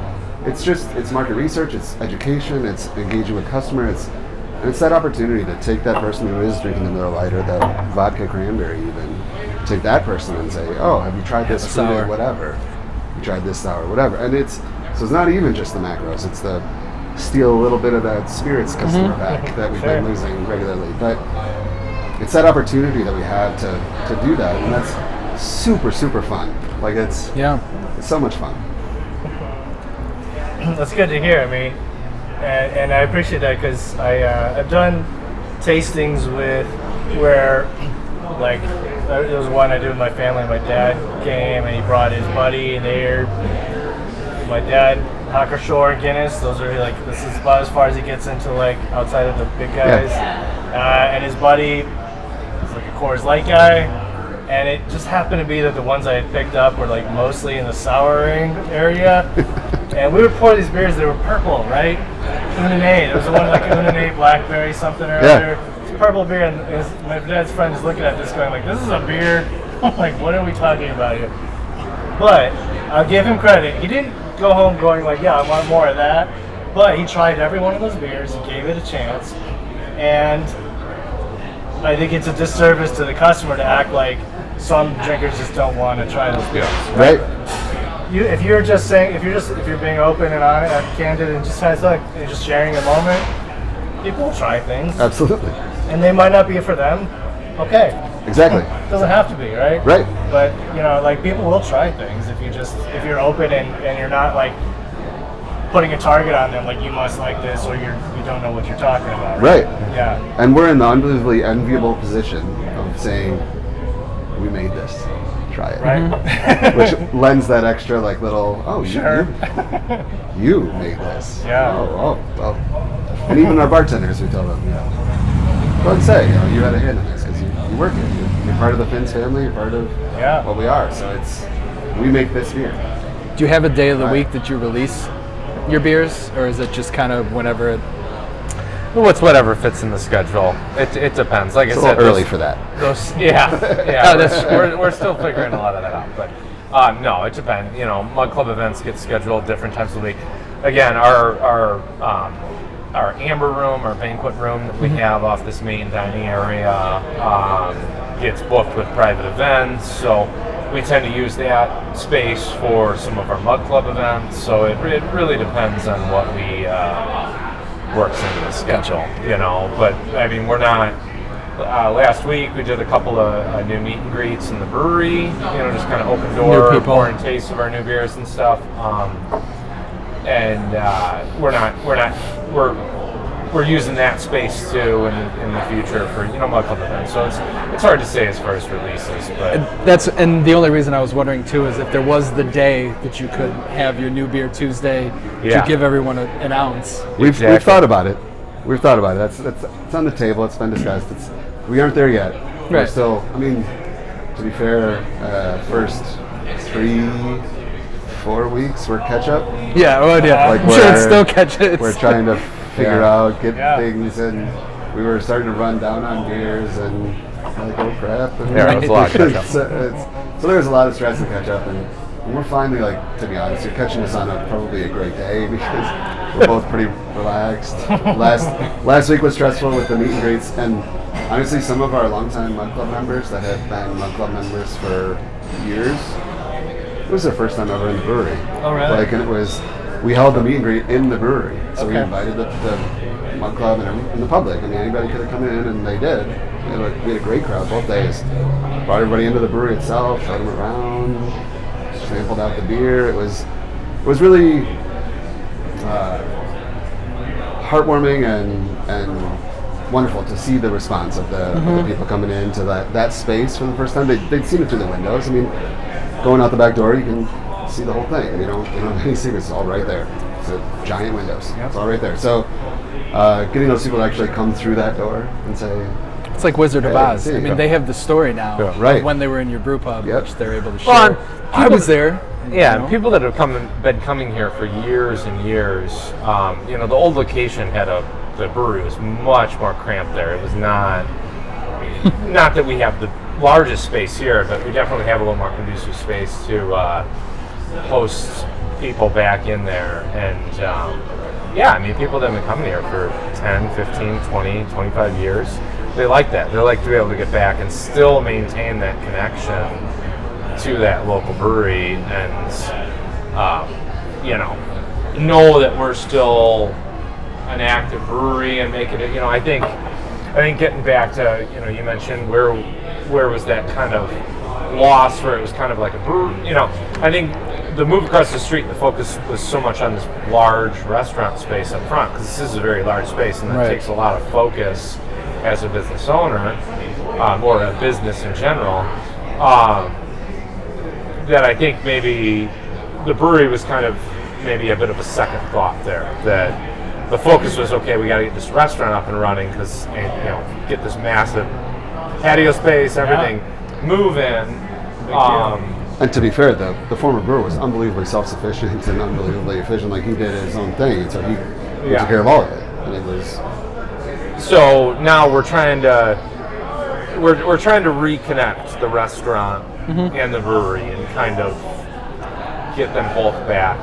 Speaker 5: it's market research. It's education. It's engaging with customer. It's that opportunity to take that person who is drinking the Miller Lite or the vodka cranberry, even take that person and say, oh, have you tried this sour, whatever? You tried this sour, whatever. And it's not even just the macros. It's the steal a little bit of that spirits customer back that we've been losing regularly. But it's that opportunity that we have to do that, and that's super, super fun. Like it's so much fun.
Speaker 4: That's good to hear. And I appreciate that because I've done tastings where, like, there was one I did with my family. My dad came and he brought his buddy, and my dad, Hocker Shore and Guinness. Those are like, this is about as far as he gets into, like, outside of the big guys. And his buddy was like a Coors Light guy, and it just happened to be that the ones I had picked up were like mostly in the souring area. And we would pour these beers that were purple, right? Unane. There was the one like Unane Blackberry something or other. It's purple beer, and my dad's friend is looking at this going like, this is a beer? I'm like, what are we talking about here? But I'll give him credit. He didn't go home going like, yeah, I want more of that. But he tried every one of those beers. He gave it a chance. And I think it's a disservice to the customer to act like some drinkers just don't want to try those beers.
Speaker 5: Right.
Speaker 4: If you're being open and honest and candid and just you're just sharing a moment, people will try things.
Speaker 5: Absolutely.
Speaker 4: And they might not be for them. Okay.
Speaker 5: Exactly.
Speaker 4: It doesn't have to be, right?
Speaker 5: Right.
Speaker 4: But like, people will try things if you're open and you're not like putting a target on them, like you must like this, or you don't know what you're talking about.
Speaker 5: Right.
Speaker 4: Yeah.
Speaker 5: And we're in the unbelievably enviable position of saying, we made this. Try it.
Speaker 4: Right.
Speaker 5: Which lends that extra like little, oh,
Speaker 4: Sure.
Speaker 5: you made this.
Speaker 4: Yeah.
Speaker 5: Oh, well. And even our bartenders, we tell them, go ahead and say, you had a hand in this because you work it. You're part of the Finns family. You're part of what we are. So we make this beer.
Speaker 3: Do you have a day of the week that you release your beers, or is it just kind of whenever it?
Speaker 1: Well, it's whatever fits in the schedule. It depends. Like I said,
Speaker 5: a little early for that.
Speaker 1: We're still figuring a lot of that out. But no, it depends. Mug Club events get scheduled different times of the week. Again, our amber room, our banquet room that we have off this main dining area, gets booked with private events. So we tend to use that space for some of our Mug Club events. So it really depends on what we works into the schedule, But I mean, we're not. Last week we did a couple of new meet and greets in the brewery. Just kind of open door, pouring tastes of our new beers and stuff. We're using that space too in the future for Mug Club events. So it's hard to say as far as releases, but
Speaker 3: And the only reason I was wondering too is if there was the day that you could have your new beer Tuesday to give everyone an ounce.
Speaker 5: We've thought about it. We've thought about it. It's on the table. It's been discussed. We aren't there yet. We're
Speaker 3: Right.
Speaker 5: still. I mean, to be fair, first 3-4 weeks we're catch up.
Speaker 3: Yeah, I'm sure it's still catch it.
Speaker 5: We're trying to figure out, get things, and we were starting to run down on beers and like, oh crap. And
Speaker 1: it was a lot of catch up.
Speaker 5: So there's a lot of stress to catch up, and we're finally, like, to be honest, you're catching us on probably a great day because we're both pretty relaxed. Last week was stressful with the meet and greets, and honestly, some of our longtime Mug Club members that have been Mug Club members for years, it was their first time ever in the brewery.
Speaker 4: Oh, really?
Speaker 5: And we held the meet and greet in the brewery. So we invited the Mug Club and the public. I mean, anybody could have come in, and they did. We had a great crowd both days. Brought everybody into the brewery itself, showed them around, sampled out the beer. It was really heartwarming and wonderful to see the response of the people coming into that space for the first time. They'd seen it through the windows. I mean, going out the back door, you can see the whole thing. You don't have any secrets. It's all right there. It's giant windows. Yep. It's all right there. So getting those people to actually come through that door and say,
Speaker 3: it's like Wizard of Oz. I mean, they have the story now of when they were in your brew pub, which they're able to share. Well, I was there.
Speaker 1: And people that have been coming here for years and years, the old location the brewery was much more cramped there. It was not that we have the largest space here, but we definitely have a little more conducive space to host people back in there. And people that have been coming here for 10, 15, 20, 25 years, they like that. They like to be able to get back and still maintain that connection to that local brewery and, know that we're still an active brewery and making it, I think getting back to, you mentioned where was that kind of loss where it was kind of like a brewery, I think the move across the street, the focus was so much on this large restaurant space up front, because this is a very large space and that takes a lot of focus as a business owner, or a business in general, that I think maybe the brewery was kind of maybe a bit of a second thought there, that the focus was, okay, we got to get this restaurant up and running because, get this massive patio space, everything moving.
Speaker 5: And to be fair, the former brewer was unbelievably self-sufficient and unbelievably efficient. Like, he did his own thing, so he took care of all of it. And it was...
Speaker 1: So now we're trying to reconnect the restaurant and the brewery and kind of get them both back,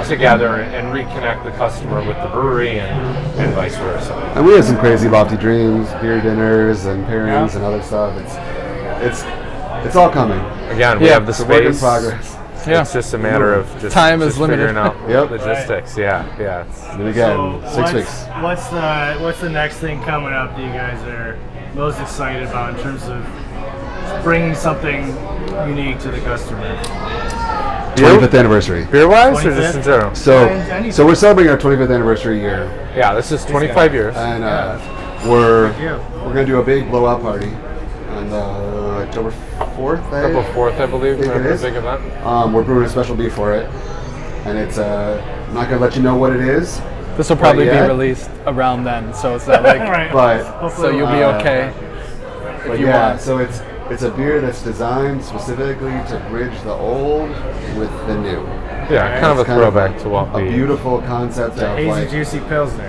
Speaker 1: together and reconnect the customer with the brewery and vice versa.
Speaker 5: And we had some crazy lofty dreams, beer dinners and pairings and other stuff. It's all coming.
Speaker 1: Again, we have the space.
Speaker 5: Work in progress.
Speaker 1: It's just a matter of
Speaker 3: time is limited.
Speaker 1: Figuring out logistics. Yeah.
Speaker 5: And again, 6 weeks.
Speaker 4: What's the next thing coming up that you guys are most excited about in terms of bringing something unique to the customer?
Speaker 5: 25th anniversary.
Speaker 1: Beer-wise or just in
Speaker 4: 25th?
Speaker 1: general?
Speaker 5: So we're celebrating our 25th anniversary year,
Speaker 1: Yeah, this is 25 years.
Speaker 5: and we're
Speaker 4: deal.
Speaker 5: gonna do a big blowout party on October 4th.
Speaker 1: April 4th, I believe.
Speaker 5: think it
Speaker 1: Remember
Speaker 5: is.
Speaker 1: the big event?
Speaker 5: We're brewing a special beer for it, and it's I'm not gonna let you know what it is,
Speaker 3: This will probably be
Speaker 5: yet.
Speaker 3: released around then, so it's not like.
Speaker 4: Right.
Speaker 5: but
Speaker 3: So you'll be okay
Speaker 5: but
Speaker 3: if you
Speaker 5: yeah,
Speaker 3: want.
Speaker 5: so it's a beer that's designed specifically to bridge the old with the new.
Speaker 1: Yeah, kind of a
Speaker 5: It's kind of
Speaker 1: throwback to what
Speaker 5: a
Speaker 1: we...
Speaker 5: beautiful concept of
Speaker 4: Hazy
Speaker 5: like
Speaker 4: juicy pilsner.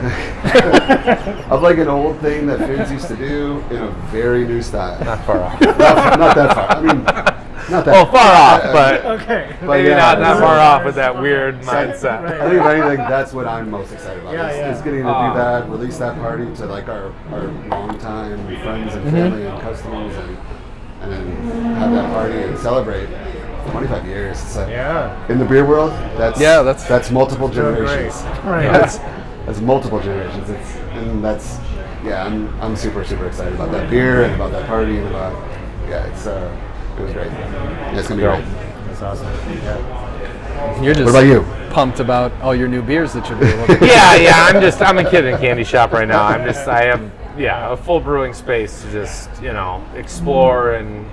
Speaker 5: of like an old thing that Finns used to do in a very new style.
Speaker 1: Not far off.
Speaker 5: Not that far. I mean, not that
Speaker 1: Well, far off, but
Speaker 4: Okay.
Speaker 1: maybe
Speaker 5: yeah,
Speaker 1: not that
Speaker 5: it's-
Speaker 1: far off with that weird mindset.
Speaker 4: Right.
Speaker 5: I think if anything, that's what I'm most excited about.
Speaker 4: Yeah,
Speaker 5: is,
Speaker 4: yeah.
Speaker 5: is getting to do that, release that party to like our longtime friends and family and customers, and then have that party and celebrate 25 years. It's
Speaker 4: Yeah.
Speaker 5: in the beer world, that's multiple
Speaker 4: So great.
Speaker 5: generations.
Speaker 4: Right.
Speaker 5: That's multiple generations. I'm super excited about that beer and about that party and about it was great. Yeah, it's gonna be great.
Speaker 4: That's awesome. Yeah.
Speaker 3: You're just
Speaker 5: What about you?
Speaker 3: pumped about all your new beers that you'll be able to.
Speaker 1: Yeah, I'm a kid in a candy shop right now. I have a full brewing space to just, explore and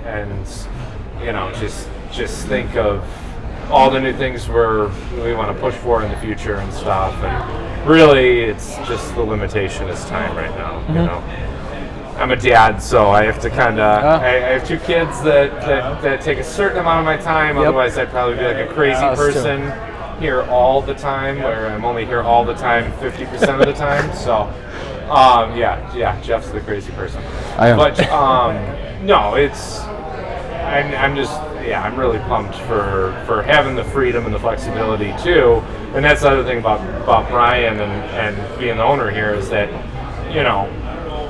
Speaker 1: just think of all the new things we want to push for in the future and stuff. And really, it's just the limitation is time right now. I'm a dad, so I have to kind of. I have two kids that take a certain amount of my time.
Speaker 3: Yep.
Speaker 1: Otherwise, I'd probably be like a crazy
Speaker 3: Us too.
Speaker 1: person here all the time, where I'm only here all the time 50% of the time. So, Jeff's the crazy person.
Speaker 5: I am.
Speaker 1: But no, it's. I'm really pumped for having the freedom and the flexibility too. And that's the other thing about Brian and being the owner here is that,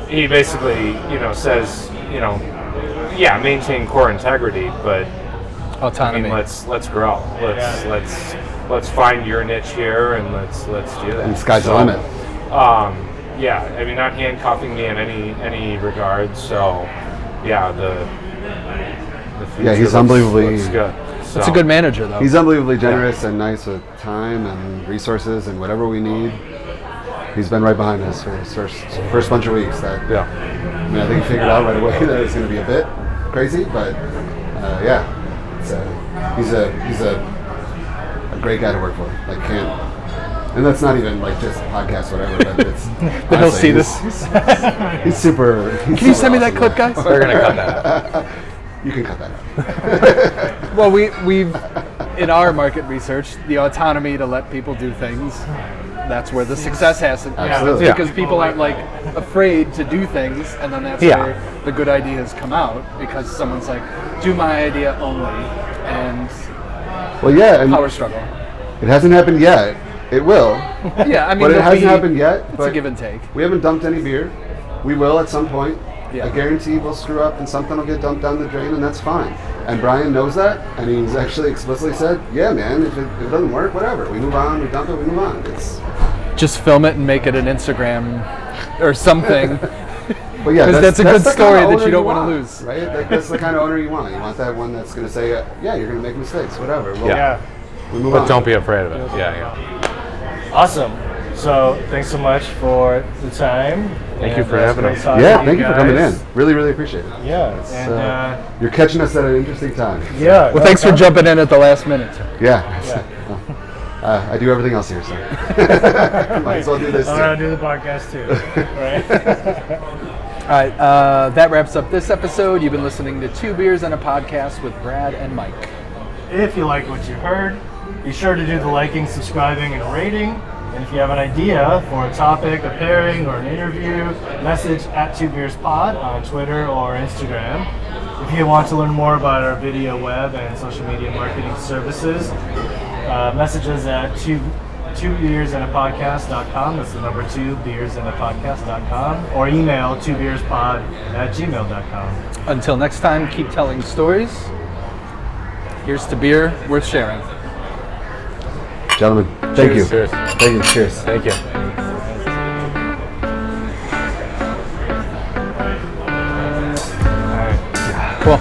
Speaker 1: he basically, says, maintain core integrity, but
Speaker 3: Autonomy.
Speaker 1: let's grow. Let's find your niche here and let's do that.
Speaker 5: And the sky's the limit.
Speaker 1: Not handcuffing me in any regard. So, the future
Speaker 5: he's unbelievably-
Speaker 1: looks good. So,
Speaker 3: It's a good manager, though.
Speaker 5: He's unbelievably generous and nice with time and resources and whatever we need. He's been right behind us for his first bunch of weeks. I think he figured out right away that it's going to be a bit crazy, but he's a great guy to work for. And that's not even like just podcast, whatever. But it's
Speaker 3: But he'll see
Speaker 5: this. He's super.
Speaker 3: Can you send me that clip, guys?
Speaker 1: We're gonna cut that out.
Speaker 5: You can cut that out.
Speaker 3: Well, we've in our market research, the autonomy to let people do things. That's where the success has to
Speaker 5: Absolutely.
Speaker 3: because people aren't like afraid to do things, and then that's
Speaker 1: Yeah.
Speaker 3: where the good ideas come out because someone's like, do my idea only, and
Speaker 5: Well, yeah, and
Speaker 3: power struggle.
Speaker 5: it hasn't happened yet. It will,
Speaker 3: Yeah, I mean,
Speaker 5: but it
Speaker 3: there'll
Speaker 5: hasn't
Speaker 3: be-
Speaker 5: happened yet.
Speaker 3: It's
Speaker 5: But
Speaker 3: a give and take.
Speaker 5: we haven't dumped any beer. We will at some point.
Speaker 3: Yeah.
Speaker 5: I guarantee we'll screw up and something will get dumped down the drain, and that's fine. And Brian knows that, and he's actually explicitly said, "Yeah, man, if it doesn't work, whatever. We move on. We dump it. We move on."
Speaker 3: Just film it and make it an Instagram or something.
Speaker 5: But yeah,
Speaker 3: 'Cause that's a good
Speaker 5: the
Speaker 3: story
Speaker 5: kind of
Speaker 3: that you
Speaker 5: owner
Speaker 3: don't wanna
Speaker 5: want,
Speaker 3: lose.
Speaker 5: right? That's the kind of owner you want. You want that one that's going to say, "Yeah, you're going to make mistakes, whatever." Well,
Speaker 1: Yeah.
Speaker 5: we move
Speaker 1: But
Speaker 5: on.
Speaker 1: don't be afraid of it. Yeah.
Speaker 4: Awesome. So thanks so much for the time.
Speaker 1: Thank you
Speaker 4: And,
Speaker 1: for
Speaker 4: it's
Speaker 1: having
Speaker 4: great
Speaker 1: us.
Speaker 4: talking
Speaker 5: Yeah,
Speaker 4: to
Speaker 5: thank you for coming in.
Speaker 4: guys.
Speaker 5: Really, really appreciate it.
Speaker 4: Yeah, and
Speaker 5: You're catching us at an interesting time.
Speaker 4: yeah.
Speaker 3: Well, thanks for jumping in at the last minute.
Speaker 5: Yeah. I do everything else here, so might as well do this
Speaker 4: I'm
Speaker 5: too.
Speaker 4: gonna do the podcast too. Right.
Speaker 3: All right, that wraps up this episode. You've been listening to Two Beers and a Podcast with Brad and Mike.
Speaker 4: If you like what you heard, be sure to do the liking, subscribing, and rating. And if you have an idea for a topic, a pairing, or an interview, message at 2BeersPod on Twitter or Instagram. If you want to learn more about our video, web, and social media marketing services, message us at 2beersandapodcast.com. That's the number 2, beersandapodcast.com. Or email 2beerspod@gmail.com.
Speaker 3: Until next time, keep telling stories. Here's to beer worth sharing.
Speaker 5: Gentlemen, thank you.
Speaker 1: Cheers.
Speaker 5: Thank you. Cheers.
Speaker 1: Thank you.
Speaker 3: Cool.